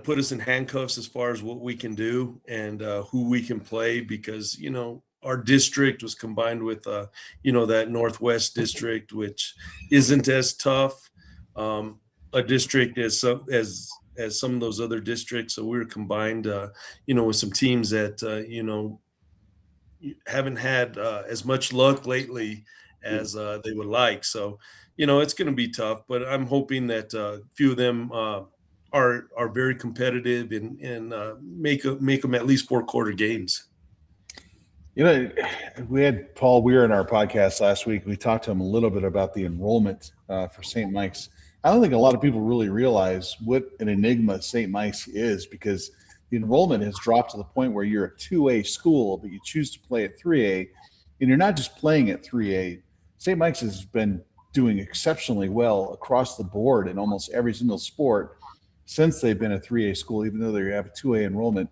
put us in handcuffs as far as what we can do and who we can play because, our district was combined with, that Northwest district, which isn't as tough. A district as some of those other districts. So we were combined, with some teams that, haven't had as much luck lately as they would like. So, it's going to be tough, but I'm hoping that a few of them are very competitive and make them at least 4-quarter games. We had Paul Weir in our podcast last week. We talked to him a little bit about the enrollment for St. Mike's. I don't think a lot of people really realize what an enigma St. Mike's is because the enrollment has dropped to the point where you're a 2A school, but you choose to play at 3A, and you're not just playing at 3A. St. Mike's has been doing exceptionally well across the board in almost every single sport since they've been a 3A school, even though they have a 2A enrollment.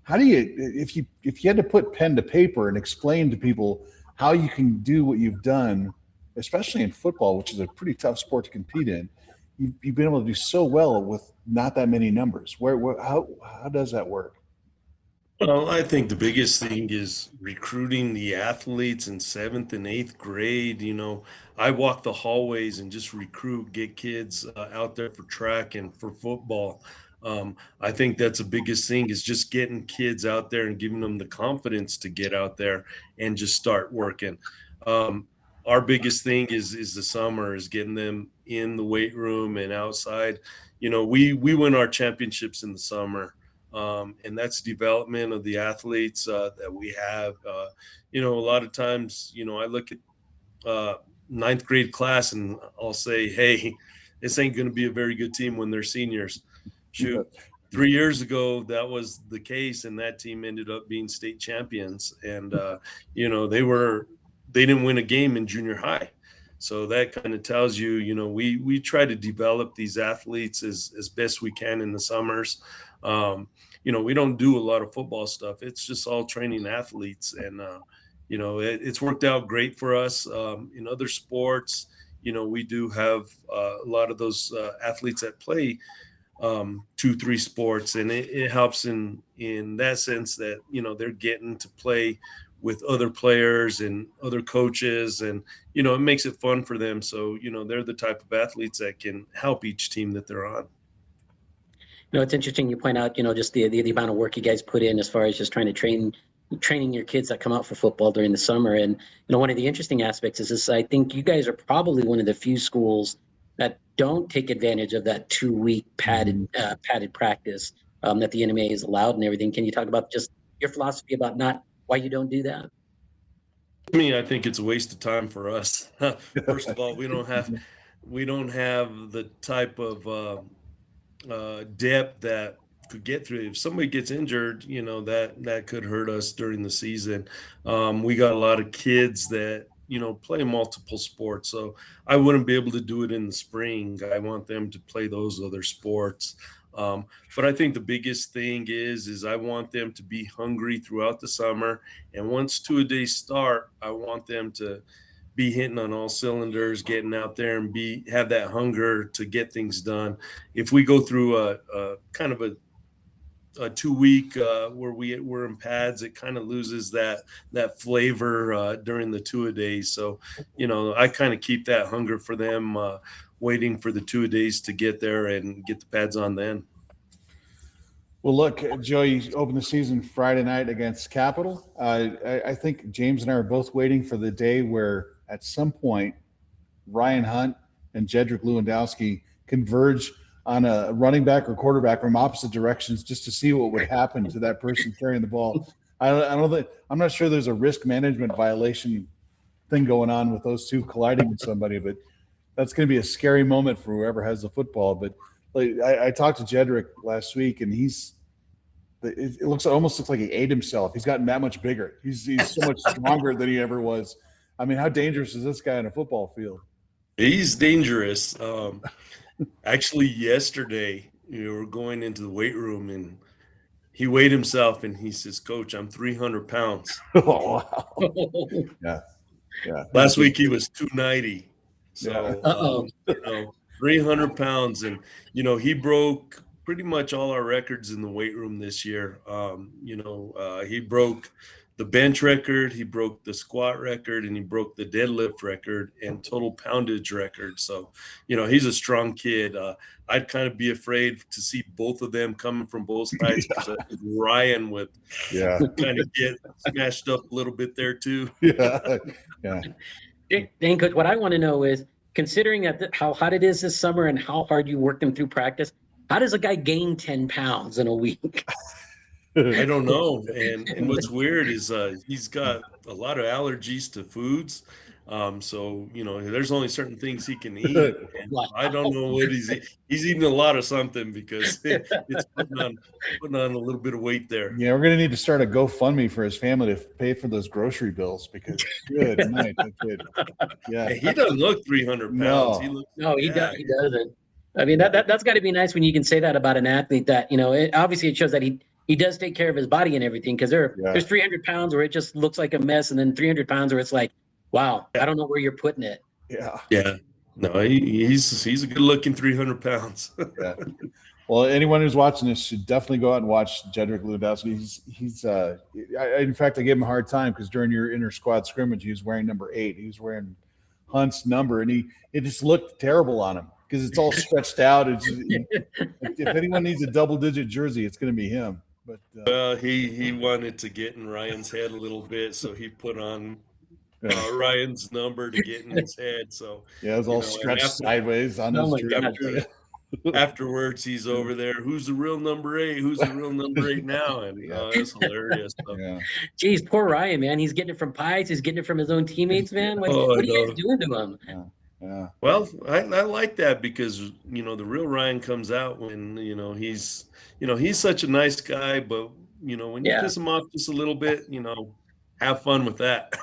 How do you, if you had to put pen to paper and explain to people how you can do what you've done, especially in football, which is a pretty tough sport to compete in, you've been able to do so well with not that many numbers. How does that work? Well, I think the biggest thing is recruiting the athletes in 7th and 8th grade. I walk the hallways and just get kids out there for track and for football. I think that's the biggest thing is just getting kids out there and giving them the confidence to get out there and just start working. Our biggest thing is the summer is getting them in the weight room and outside. We win our championships in the summer. And that's development of the athletes that we have. A lot of times, I look at 9th grade class and I'll say, hey, this ain't going to be a very good team when they're seniors. Shoot, 3 years ago, that was the case, and that team ended up being state champions. And, they didn't win a game in junior high. So that kind of tells you, we try to develop these athletes as best we can in the summers. We don't do a lot of football stuff. It's just all training athletes. And, it's worked out great for us in other sports. we do have a lot of those athletes that play 2-3 sports, and it helps in that sense that they're getting to play with other players and other coaches, and it makes it fun for them. So they're the type of athletes that can help each team that they're on. It's interesting you point out just the amount of work you guys put in as far as just trying to training your kids that come out for football during the summer. And one of the interesting aspects is this: I think you guys are probably one of the few schools that don't take advantage of that 2-week padded practice that the NMA is allowed and everything. Can you talk about just your philosophy about why you don't do that? To me, I think it's a waste of time for us. First of all, we don't have the type of depth that could get through. If somebody gets injured, that could hurt us during the season. We got a lot of kids that play multiple sports, so I wouldn't be able to do it in the spring. I want them to play those other sports. But I think the biggest thing is I want them to be hungry throughout the summer, and once 2-a-days start, I want them to be hitting on all cylinders, getting out there and have that hunger to get things done. If we go through a kind of a 2-week where we're in pads, it kind of loses that flavor during the 2-a-days. So I kind of keep that hunger for them, waiting for the 2-a-days to get there and get the pads on then. Well, look, Joe, you opened the season Friday night against Capital. I think James and I are both waiting for the day where at some point Ryan Hunt and Jedrick Lewandowski converge on a running back or quarterback from opposite directions, just to see what would happen to that person carrying the ball. I'm not sure there's a risk management violation thing going on with those two colliding with somebody, but that's going to be a scary moment for whoever has the football. But I talked to Jedrick last week, and it almost looks like he ate himself. He's gotten that much bigger. He's so much stronger than he ever was. I mean, how dangerous is this guy on a football field? He's dangerous. Actually, yesterday we were going into the weight room, and he weighed himself, and he says, "Coach, I'm 300 pounds." Oh, wow. Yeah. Last week he was 290. So, 300 pounds. And, he broke pretty much all our records in the weight room this year. He broke the bench record, he broke the squat record, and he broke the deadlift record and total poundage record. So, he's a strong kid. I'd kind of be afraid to see both of them coming from both sides, because Ryan would kind of get smashed up a little bit there too. Yeah. Dane, Coach, what I want to know is, considering how hot it is this summer and how hard you work them through practice, how does a guy gain 10 pounds in a week? I don't know. And what's weird is he's got a lot of allergies to foods. So, there's only certain things he can eat. And I don't know what he's eating a lot of something, because it's putting on a little bit of weight there. Yeah, we're going to need to start a GoFundMe for his family to pay for those grocery bills, because good night. Yeah. He doesn't look 300 pounds. No. He doesn't. I mean, that's got to be nice when you can say that about an athlete, that, obviously it shows that he does take care of his body and everything, because there's 300 pounds where it just looks like a mess, and then 300 pounds where it's like, wow, I don't know where you're putting it. Yeah. No, he's a good looking 300 pounds. Yeah. Well, anyone who's watching this should definitely go out and watch Jedrick Lewandowski. In fact, I gave him a hard time because during your inter squad scrimmage, he was wearing number 8. He was wearing Hunt's number, and it just looked terrible on him because it's all stretched out. If anyone needs a double-digit jersey, it's going to be him. But he wanted to get in Ryan's head a little bit, so he put on Ryan's number to get in his head. So it was all stretched sideways on his jersey. Afterwards, he's over there. Who's the real number 8? Who's the real number 8 now? And it's hilarious. Geez, poor Ryan, man. He's getting it from pies. He's getting it from his own teammates, man. What are you guys doing to him? Yeah. Well, I like that, because the real Ryan comes out when he's such a nice guy, but when you piss him off just a little bit, have fun with that.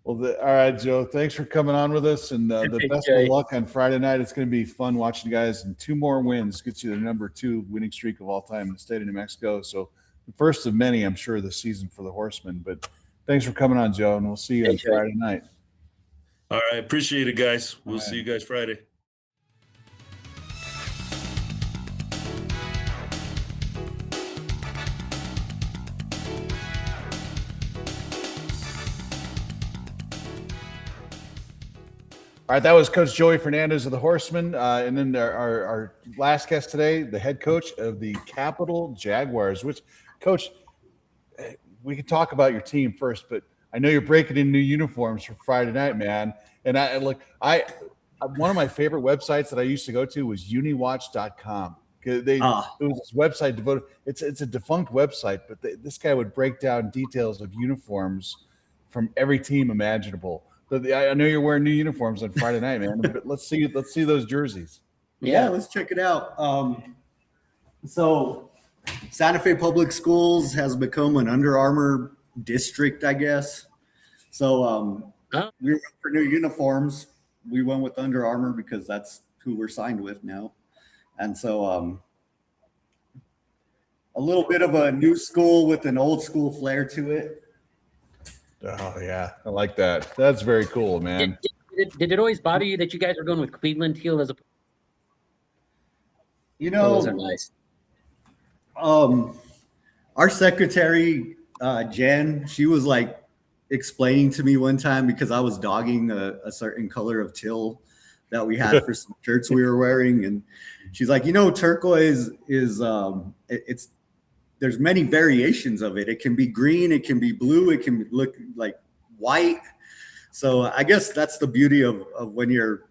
Well, all right, Joe, thanks for coming on with us, and the best of luck on Friday night. It's going to be fun watching you guys, and 2 more wins gets you the number 2 winning streak of all time in the state of New Mexico. So the first of many, I'm sure, this season for the Horsemen. But thanks for coming on, Joe, and we'll see you on Friday night. All right. Appreciate it, guys. We'll All right. see you guys Friday. All right, that was Coach Joey Fernandez of the Horsemen. And then our last guest today, the head coach of the Capital Jaguars, which, Coach, we can talk about your team first, but I know you're breaking in new uniforms for Friday night, man. And one of my favorite websites that I used to go to was uniwatch.com. It was this website devoted. It's a defunct website, but this guy would break down details of uniforms from every team imaginable. But I know you're wearing new uniforms on Friday night, man. But let's see those jerseys. Yeah, let's check it out. So Santa Fe Public Schools has become an Under Armour district, I guess. So we went for new uniforms. We went with Under Armour because that's who we're signed with now. And so a little bit of a new school with an old school flair to it. Oh, yeah. I like that. That's very cool, man. Did it always bother you that you guys were going with Cleveland teal as a? Those are nice. Our secretary, Jen, she was like explaining to me one time because I was dogging a certain color of teal that we had for some shirts we were wearing. And she's like, turquoise is there's many variations of it. It can be green, it can be blue, it can look like white. So I guess that's the beauty of when your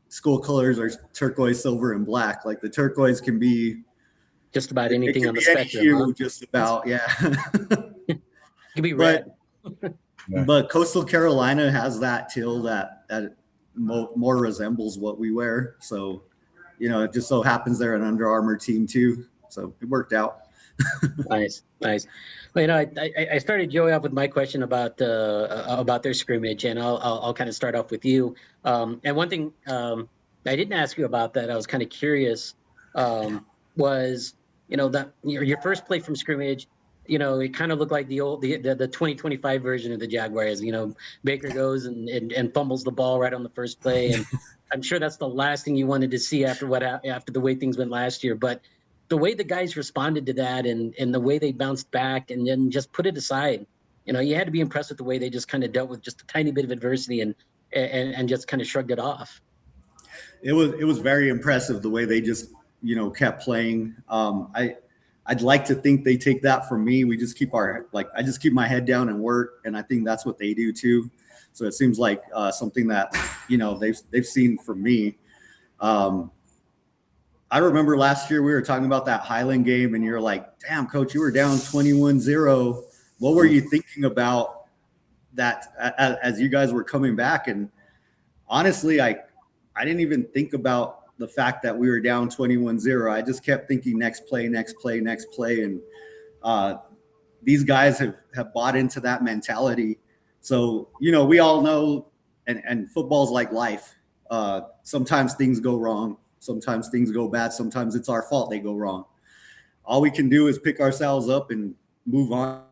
school colors are turquoise, silver, and black. Like the turquoise can be just about anything on the spectrum. Just about, yeah. It can be red. But Coastal Carolina has that teal that more resembles what we wear. So, it just so happens they're an Under Armour team too. So it worked out. Nice. Well, I started Joey off with my question about their scrimmage, and I'll kind of start off with you. And one thing I didn't ask you about that I was kind of curious was that your first play from scrimmage. It kind of looked like the 2025 version of the Jaguars. Baker goes and fumbles the ball right on the first play, and I'm sure that's the last thing you wanted to see after the way things went last year, but. The way the guys responded to that and the way they bounced back and then just put it aside, you had to be impressed with the way they just kind of dealt with just a tiny bit of adversity and just kind of shrugged it off. It was very impressive the way they just, kept playing. I'd like to think they take that from me. We just keep I just keep my head down and work. And I think that's what they do too. So it seems like something that, they've seen from me. I remember last year we were talking about that Highland game and you're like, damn, coach, you were down 21-0. What were you thinking about that as you guys were coming back? And honestly, I didn't even think about the fact that we were down 21-0. I just kept thinking next play. And these guys have bought into that mentality. So, we all know, and football's like life. Sometimes things go wrong. Sometimes things go bad. Sometimes it's our fault they go wrong. All we can do is pick ourselves up and move on.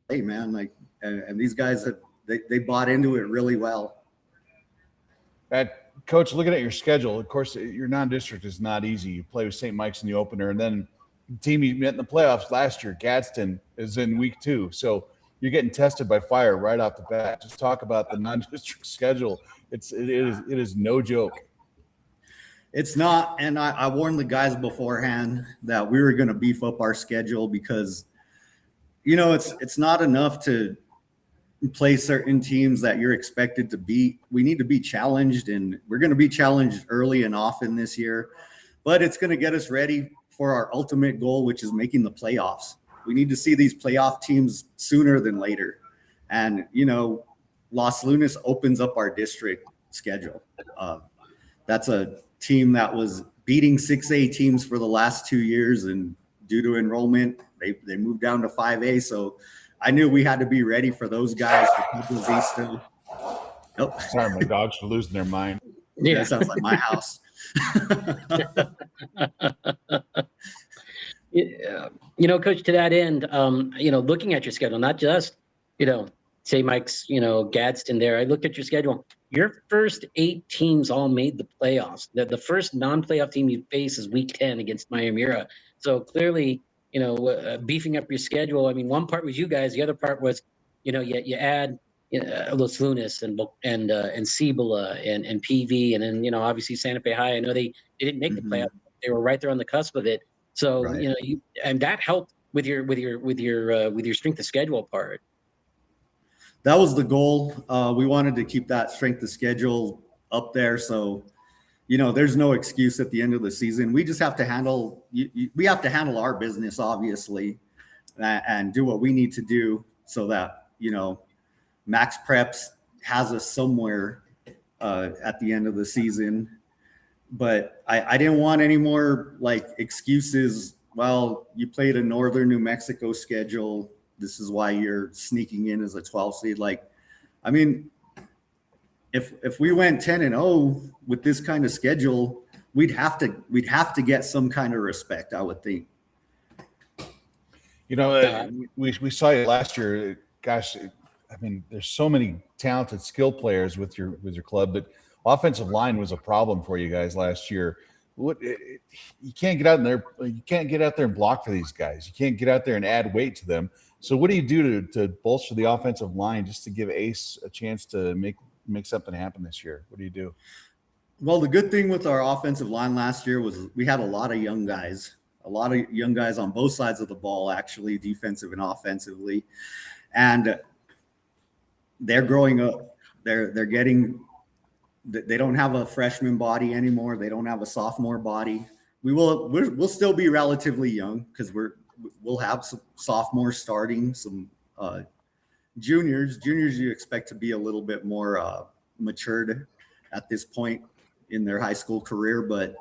Hey, man, and these guys they bought into it really well. Coach, looking at your schedule, of course, your non-district is not easy. You play with St. Mike's in the opener, and then the team you met in the playoffs last year, Gadsden, is in week 2. So you're getting tested by fire right off the bat. Just talk about the non-district schedule. It is no joke. It's not, and I warned the guys beforehand that we were going to beef up our schedule because, it's not enough to play certain teams that you're expected to beat. We need to be challenged, and we're going to be challenged early and often this year. But it's going to get us ready for our ultimate goal, which is making the playoffs. We need to see these playoff teams sooner than later. And, Los Lunas opens up our district schedule. That's a team that was beating 6A teams for the last 2 years, and due to enrollment, they moved down to 5A. So I knew we had to be ready for those guys. Nope. Sorry, my dogs are losing their mind. Yeah, that sounds like my house. Coach, to that end, looking at your schedule, not just, St. Mike's, Gadsden there. I looked at your schedule. Your first 8 teams all made the playoffs. The first non-playoff team you face is week 10 against Mayamura. So clearly, beefing up your schedule. I mean, one part was you guys. The other part was, you add Los Lunas and Cibola and PV, and then obviously Santa Fe High. I know they didn't make the playoffs. They were right there on the cusp of it. So Right. And that helped with your strength of schedule part. That was the goal. We wanted to keep that strength of schedule up there. So, there's no excuse at the end of the season. We just have to handle, we have to handle our business, obviously, and do what we need to do so that, Max Preps has us somewhere at the end of the season. But I didn't want any more like excuses. Well, you played a Northern New Mexico schedule. This is why you're sneaking in as a 12 seed. Like, I mean, if we went 10-0 with this kind of schedule, we'd have to get some kind of respect, I would think. We saw you last year. Gosh, I mean, there's so many talented skill players with your club, but offensive line was a problem for you guys last year. You can't get out there. You can't get out there and block for these guys. You can't get out there and add weight to them. So what do you do to bolster the offensive line just to give Ace a chance to make something happen this year? What do you do? Well, the good thing with our offensive line last year was we had a lot of young guys on both sides of the ball, actually, defensive and offensively. And they're growing up. They're getting – they don't have a freshman body anymore. They don't have a sophomore body. We'll still be relatively young because we'll have some sophomores starting, some juniors. Juniors you expect to be a little bit more matured at this point in their high school career. But,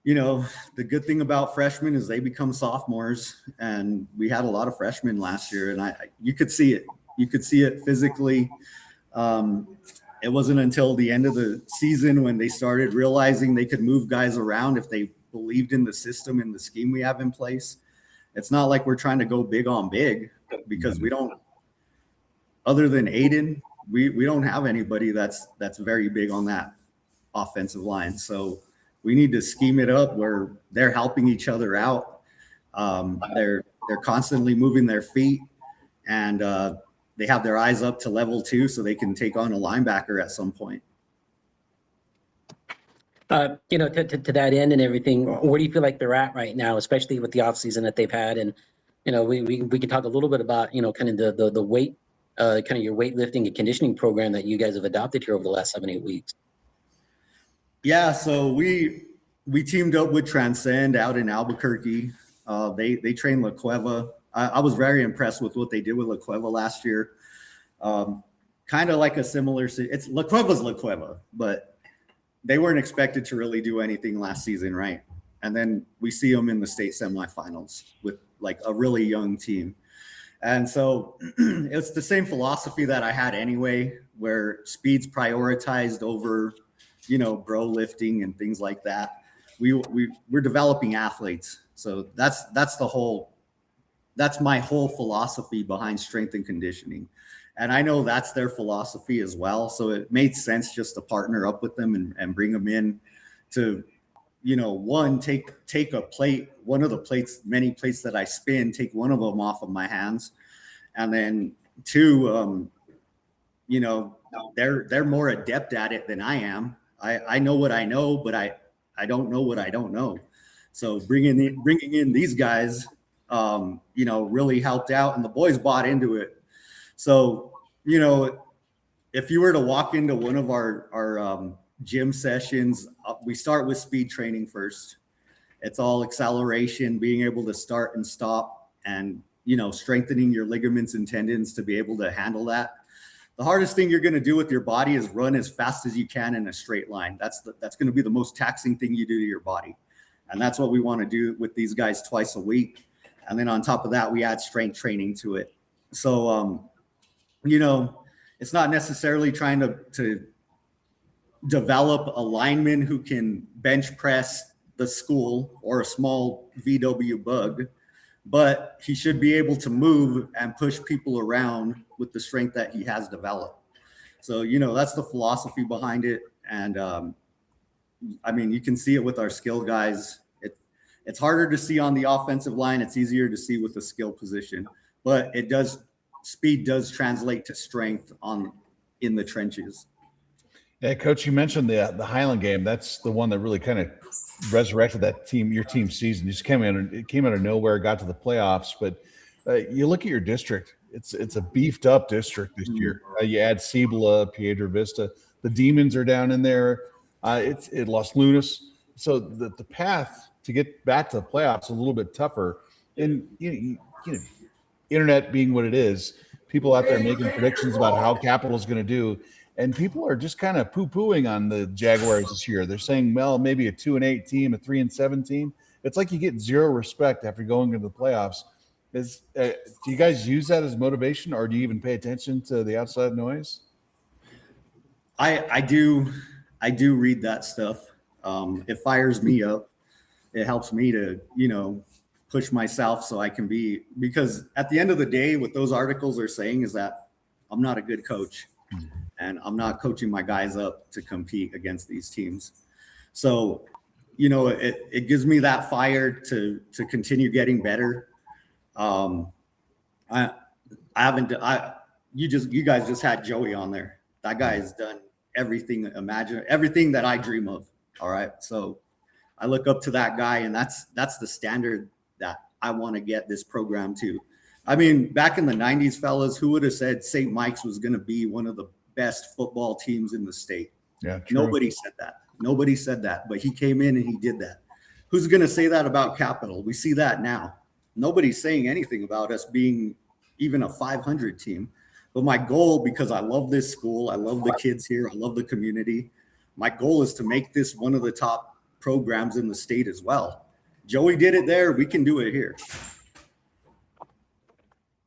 the good thing about freshmen is they become sophomores, and we had a lot of freshmen last year, and you could see it. You could see it physically. It wasn't until the end of the season when they started realizing they could move guys around if they believed in the system and the scheme we have in place. It's not like we're trying to go big on big because we don't, other than Aiden, we don't have anybody that's very big on that offensive line. So we need to scheme it up where they're helping each other out. They're constantly moving their feet, and they have their eyes up to level 2 so they can take on a linebacker at some point. To that end and everything, where do you feel like they're at right now, especially with the offseason that they've had? And, we can talk a little bit about, kind of the weight, kind of your weightlifting and conditioning program that you guys have adopted here over the last 7-8 weeks. Yeah. So we teamed up with Transcend out in Albuquerque. They train La Cueva. I was very impressed with what they did with La Cueva last year. Kind of like a similar, it's La Cueva's La Cueva, but they weren't expected to really do anything last season, right? And then we see them in the state semifinals with like a really young team. And so it's the same philosophy that I had anyway, where speed's prioritized over, bro lifting and things like that. We're developing athletes. So that's my whole philosophy behind strength and conditioning. And I know that's their philosophy as well. So it made sense just to partner up with them and bring them in to, one, take a plate, one of the plates, many plates that I spin, take one of them off of my hands. And then 2, they're more adept at it than I am. I know what I know, but I don't know what I don't know. So bringing in these guys, really helped out, and the boys bought into it. So, if you were to walk into one of our gym sessions, we start with speed training first. It's all acceleration, being able to start and stop, and, strengthening your ligaments and tendons to be able to handle that. The hardest thing you're going to do with your body is run as fast as you can in a straight line. That's going to be the most taxing thing you do to your body. And that's what we want to do with these guys twice a week. And then on top of that, we add strength training to it. So, it's not necessarily trying to develop a lineman who can bench press the school or a small VW bug. but he should be able to move and push people around with the strength that he has developed. So, you know, that's the philosophy behind it. And I mean, you can see it with our skill guys. It's harder to see on the offensive line. It's easier to see with the skill position, but speed does translate to strength in the trenches. Yeah, Coach, you mentioned the Highland game. That's the one that really kind of resurrected your team's season. You just it came out of nowhere, got to the playoffs. But you look at your district; it's a beefed up district this year. You add Cibola, Piedra Vista. The Demons are down in there. It Los Lunas. So the path to get back to the playoffs is a little bit tougher. And you know, internet being what it is, people out there making predictions about how Capital is going to do. And people are just kind of poo-pooing on the Jaguars this year. They're saying, well, maybe a 2-8 team, a 3-7 team. It's like you get zero respect after going into the playoffs. Do you guys use that as motivation, or do you even pay attention to the outside noise? I do read that stuff. It fires me up. It helps me to, you know, push myself so I can because at the end of the day, what those articles are saying is that I'm not a good coach. And I'm not coaching my guys up to compete against these teams. So, you know, it gives me that fire to continue getting better. You guys just had Joey on there. That guy has done everything that I dream of. All right. So I look up to that guy, and that's the standard that I want to get this program to. I mean, back in the 90s, fellas, who would have said St. Mike's was going to be one of the best football teams in the state? Yeah, true. Nobody said that, but he came in and he did that. Who's going to say that about Capital? We see that now. Nobody's saying anything about us being even a 500 team. But my goal, because I love this school, I love the kids here, I love the community, my goal is to make this one of the top programs in the state as well. Joey did it there. We can do it here.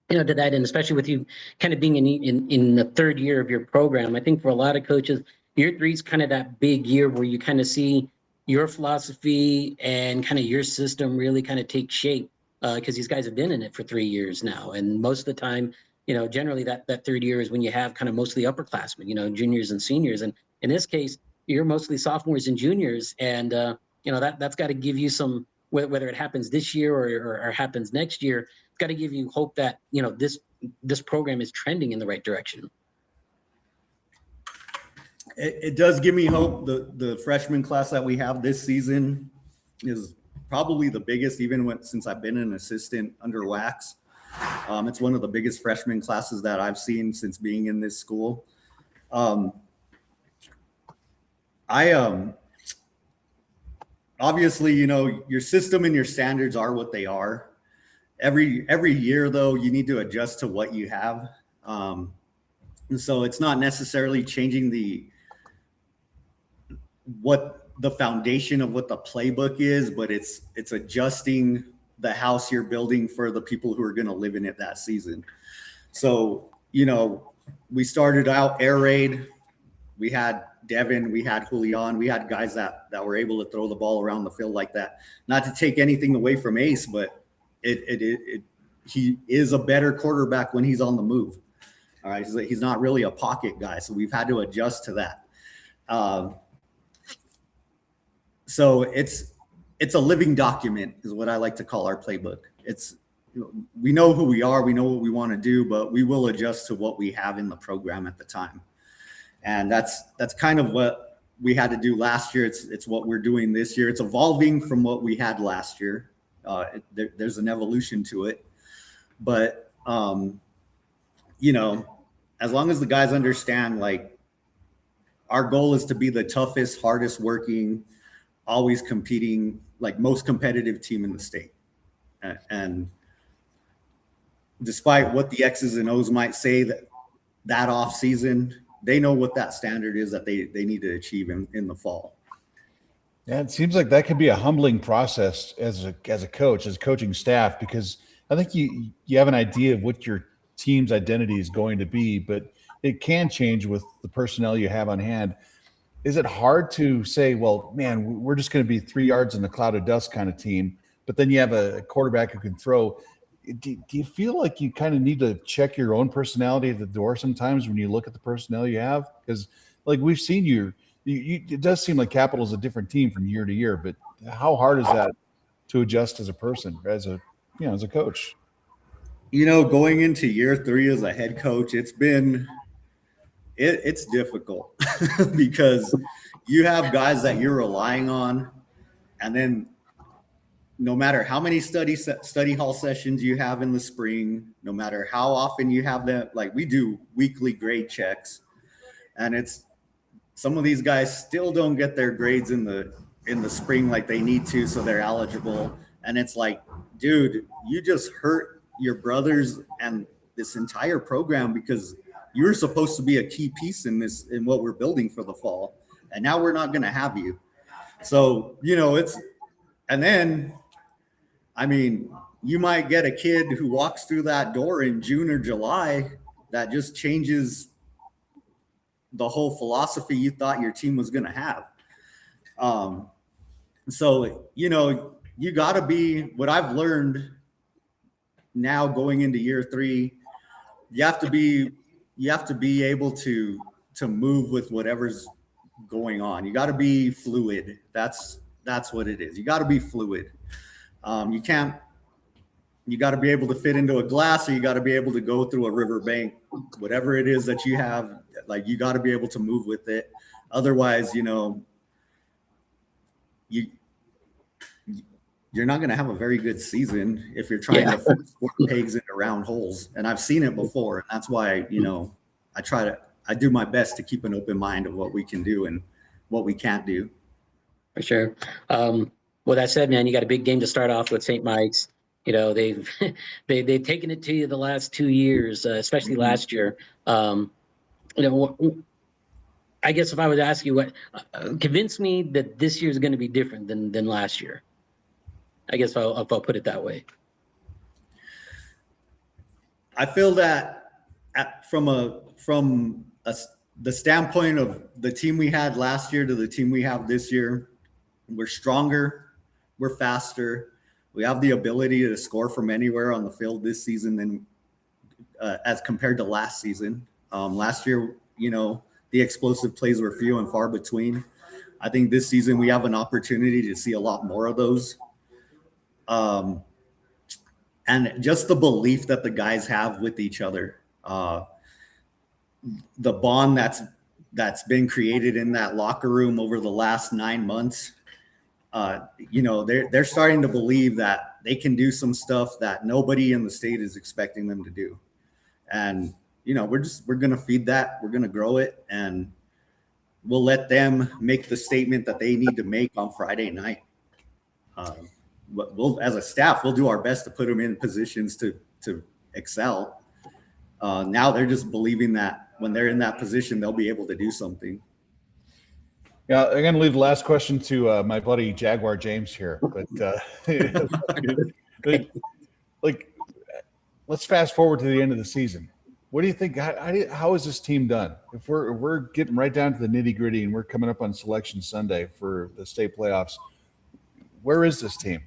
You know, to that, and especially with you kind of being in the third year of your program, I think for a lot of coaches, year 3 is kind of that big year where you kind of see your philosophy and kind of your system really kind of take shape, because these guys have been in it for 3 years now. And most of the time, you know, generally that third year is when you have kind of mostly upperclassmen, you know, juniors and seniors. And in this case, you're mostly sophomores and juniors. And, you know, that's got to give you some, whether it happens this year or happens next year, got to give you hope that, you know, this program is trending in the right direction. It does give me hope. The freshman class that we have this season is probably the biggest, even since I've been an assistant under Wax. It's one of the biggest freshman classes that I've seen since being in this school. Obviously, you know, your system and your standards are what they are. Every year, though, you need to adjust to what you have. And so it's not necessarily changing what the foundation of what the playbook is, but it's adjusting the house you're building for the people who are going to live in it that season. So, you know, we started out air raid. We had Devin, we had Julian, we had guys that were able to throw the ball around the field like that. Not to take anything away from Ace, but he is a better quarterback when he's on the move. All right, he's not really a pocket guy, so we've had to adjust to that. So it's a living document, is what I like to call our playbook. We know who we are, we know what we want to do, but we will adjust to what we have in the program at the time. And that's kind of what we had to do last year. It's what we're doing this year. It's evolving from what we had last year. There's an evolution to it, but you know, as long as the guys understand, like, our goal is to be the toughest, hardest working, always competing, like, most competitive team in the state. And despite what the X's and O's might say that off season, they know what that standard is that they need to achieve in the fall. Yeah, it seems like that could be a humbling process as a coach, as a coaching staff, because I think you have an idea of what your team's identity is going to be, but it can change with the personnel you have on hand. Is it hard to say, well, man, we're just going to be 3 yards in the cloud of dust kind of team, but then you have a quarterback who can throw. Do you feel like you kind of need to check your own personality at the door sometimes when you look at the personnel you have? Because like we've seen you, it does seem like Capital is a different team from year to year, but how hard is that to adjust as a person, as a coach? Going into year 3 as a head coach, it's difficult because you have guys that you're relying on, and then no matter how many study hall sessions you have in the spring, no matter how often you have them, like we do weekly grade checks, and it's some of these guys still don't get their grades in the spring like they need to, so they're eligible. And it's like, dude, you just hurt your brothers and this entire program because you're supposed to be a key piece in what we're building for the fall, and now we're not going to have you. So and then, I mean, you might get a kid who walks through that door in June or July that just changes the whole philosophy you thought your team was going to have. So, you got to be, what I've learned now going into year 3, you have to be able to move with whatever's going on. You got to be fluid. That's what it is. You got to be fluid. You got to be able to fit into a glass, or you got to be able to go through a riverbank, whatever it is that you have, like you got to be able to move with it. Otherwise, you're not going to have a very good season if you're trying to put pegs into round holes. And I've seen it before. And that's why, I do my best to keep an open mind of what we can do and what we can't do. For sure. Well, that said, man, you got a big game to start off with St. Mike's. They've taken it to you the last 2 years, especially last year. I guess if I would ask you, what convince me that this year is going to be different than last year. I guess if I'll put it that way. I feel that from the standpoint of the team we had last year to the team we have this year, we're stronger, we're faster, we have the ability to score from anywhere on the field this season than as compared to last season. Last year, the explosive plays were few and far between. I think this season we have an opportunity to see a lot more of those. And just the belief that the guys have with each other, the bond that's been created in that locker room over the last 9 months. They're starting to believe that they can do some stuff that nobody in the state is expecting them to do. And, we're going to feed that, we're going to grow it, and we'll let them make the statement that they need to make on Friday night. As a staff, we'll do our best to put them in positions to excel. Now they're just believing that when they're in that position, they'll be able to do something. Yeah, I'm going to leave the last question to my buddy Jaguar James here, but let's fast forward to the end of the season. What do you think? How is this team done? If we're getting right down to the nitty gritty and we're coming up on Selection Sunday for the state playoffs, where is this team?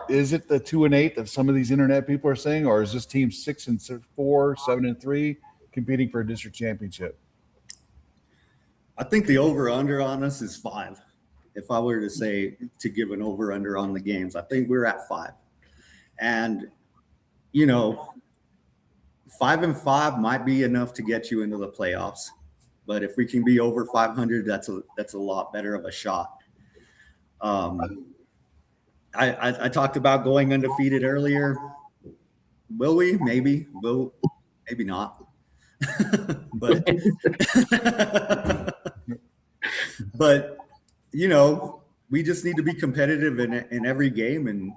Is it the 2-8 that some of these internet people are saying, or is this team 6-4, 7-3, competing for a district championship? I think the over/under on us is 5. If I were to give an over/under on the games, I think we're at 5. And 5-5 might be enough to get you into the playoffs, but if we can be over 500, that's a lot better of a shot. I talked about going undefeated earlier. Will we? Maybe. Maybe not. But we just need to be competitive in every game,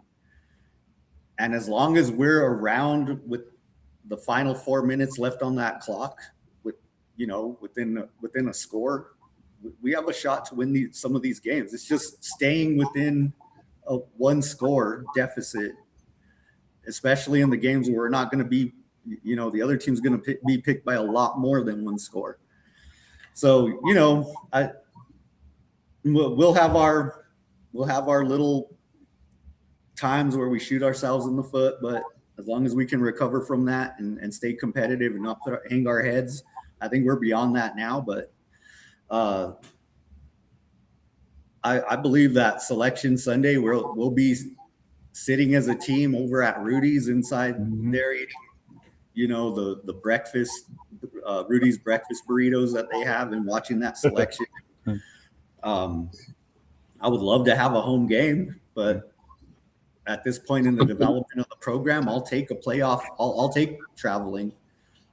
and as long as we're around with the final 4 minutes left on that clock, within a score, we have a shot to win some of these games. It's just staying within a 1-score deficit, especially in the games where we're not going to be, the other team's going to be picked by a lot more than 1 score. So, we'll have our little times where we shoot ourselves in the foot, but as long as we can recover from that and stay competitive and not hang our heads, I think we're beyond that now. But I believe that Selection Sunday we'll be sitting as a team over at Rudy's inside there eating, you know, the breakfast, Rudy's breakfast burritos that they have, and watching that selection. I would love to have a home game, but at this point in the development of the program, I'll take a playoff. I'll take traveling.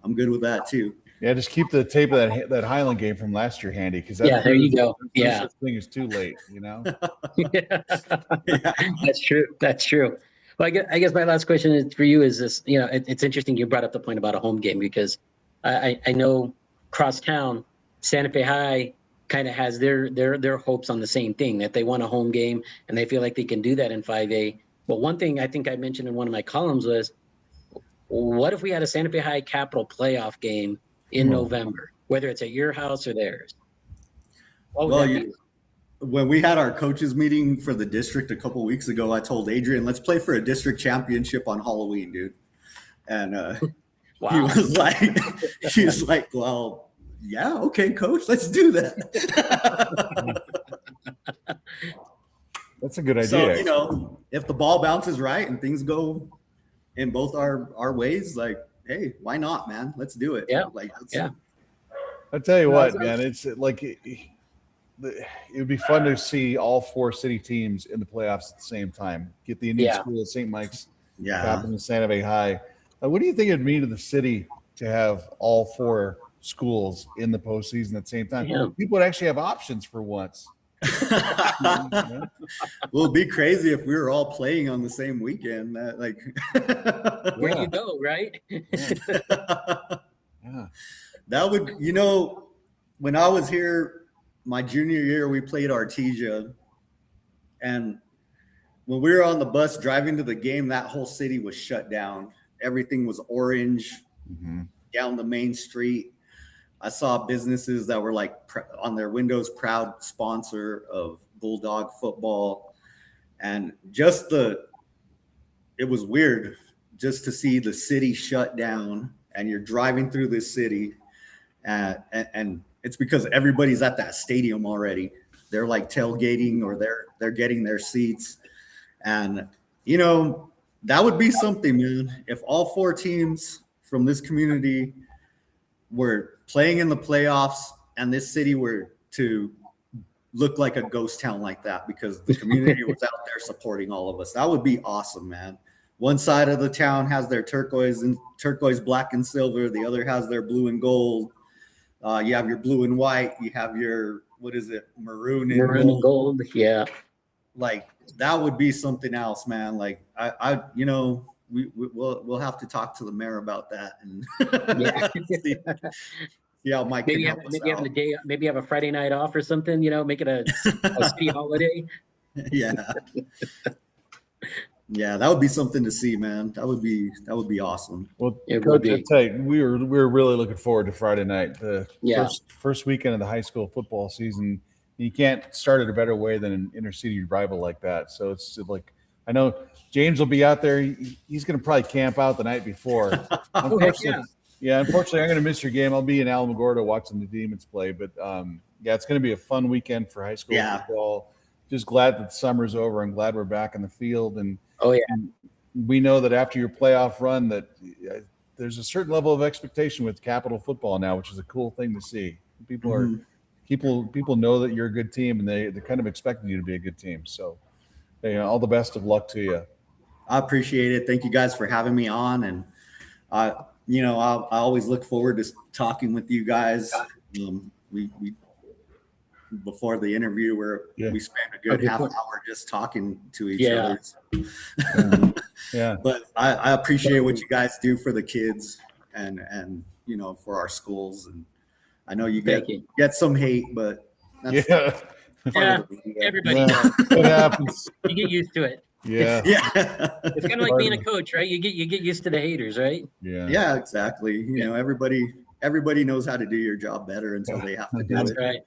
I'm good with that too. Yeah, just keep the tape of that Highland game from last year handy, because there you go. Yeah, thing is too late, you know. Yeah. That's true. That's true. Well, I guess my last question is for you is this. You know, it's interesting you brought up the point about a home game, because I know crosstown Santa Fe High kind of has their hopes on the same thing, that they want a home game and they feel like they can do that in 5A. But one thing I think I mentioned in one of my columns was, what if we had a Santa Fe High Capital playoff game in November, whether it's at your house or theirs? When we had our coaches meeting for the district a couple weeks ago, I told Adrian, let's play for a district championship on Halloween, dude. And Wow. he was like, well, yeah, okay, coach, let's do that. That's a good idea. So, you know, if the ball bounces right and things go in both our ways, like, hey, why not, man? Let's do it. Yeah. Yeah. I'll tell you what, man, it's like it would be fun to see all 4 city teams in the playoffs at the same time. Get the Indian School at St. Mike's, Capital, and Santa Fe High. What do you think it'd mean to the city to have all 4 schools in the postseason at the same time? Yeah. People would actually have options for once. Well, it'd be crazy if we were all playing on the same weekend. Where you go, right? Yeah. That would, you know, when I was here my junior year, we played Artesia, and when we were on the bus driving to the game, that whole city was shut down. Everything was orange down the main street. I saw businesses that were like on their windows, proud sponsor of Bulldog football. And it was weird just to see the city shut down, and you're driving through this city and it's because everybody's at that stadium already. They're like tailgating, or they're getting their seats. And, you know, that would be something, man. If all 4 teams from this community were playing in the playoffs and this city were to look like a ghost town like that, because the community was out there supporting all of us, that would be awesome, man. One side of the town has their turquoise, black and silver. The other has their blue and gold. You have your blue and white. You have your, maroon and gold. Yeah. Like, that would be something else, man. Like, I you know, we'll have to talk to the mayor about that and see how Mike maybe can help us out. Maybe have a Friday night off or something, you know, make it a city holiday. Yeah, that would be something to see, man. That would be awesome. Well, Coach, I tell you, we were really looking forward to Friday night, the first weekend of the high school football season. You can't start it a better way than an intercity rival like that. So it's like, I know James will be out there. He's going to probably camp out the night before. Unfortunately, unfortunately, I'm going to miss your game. I'll be in Alamogordo watching the Demons play. But it's going to be a fun weekend for high school football. Just glad that the summer's over. I'm glad we're back in the field. And we know that after your playoff run, that there's a certain level of expectation with Capital football now, which is a cool thing to see. People know that you're a good team, and they're kind of expecting you to be a good team. So, all the best of luck to you. I appreciate it. Thank you guys for having me on, and I always look forward to talking with you guys. We before the interview, where we spent a good half hour just talking to each other. But I appreciate what you guys do for the kids and for our schools. And I know you get some hate, but that's everybody does. It happens. You get used to it. It's kind of like being a coach, right? You get used to the haters, right? Yeah, exactly. Everybody knows how to do your job better until they have to do it. That's right.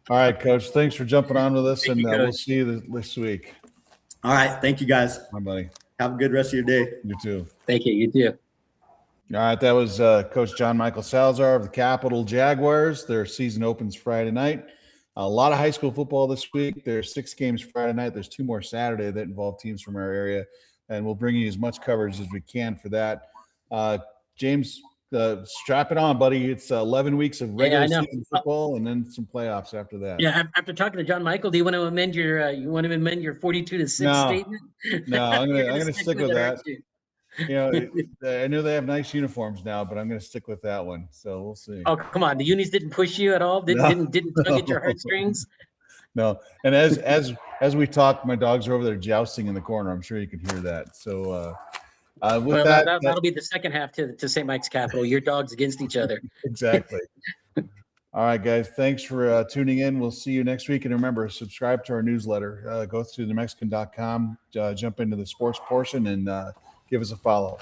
All right, Coach. Thanks for jumping on with us, and we'll see you this week. All right. Thank you, guys. My buddy. Have a good rest of your day. You too. Thank you. You too. All right, that was Coach John Michael Salazar of the Capital Jaguars. Their season opens Friday night. A lot of high school football this week. There's 6 games Friday night. There's 2 more Saturday that involve teams from our area, and we'll bring you as much coverage as we can for that. James, strap it on, buddy. It's 11 weeks of regular season football, and then some playoffs after that. Yeah, after talking to John Michael, do you want to amend your 42-6 statement? No, I'm gonna stick with that. I know they have nice uniforms now, but I'm going to stick with that one. So we'll see. Oh, come on. The unis didn't push you at all? Didn't tug at your heartstrings? No. And as we talk, my dogs are over there jousting in the corner. I'm sure you can hear that. So that'll be the second half to St. Mike's Capital. Your dogs against each other. Exactly. All right, guys. Thanks for tuning in. We'll see you next week. And remember, subscribe to our newsletter. Go to themexican.com, jump into the sports portion, and give us a follow.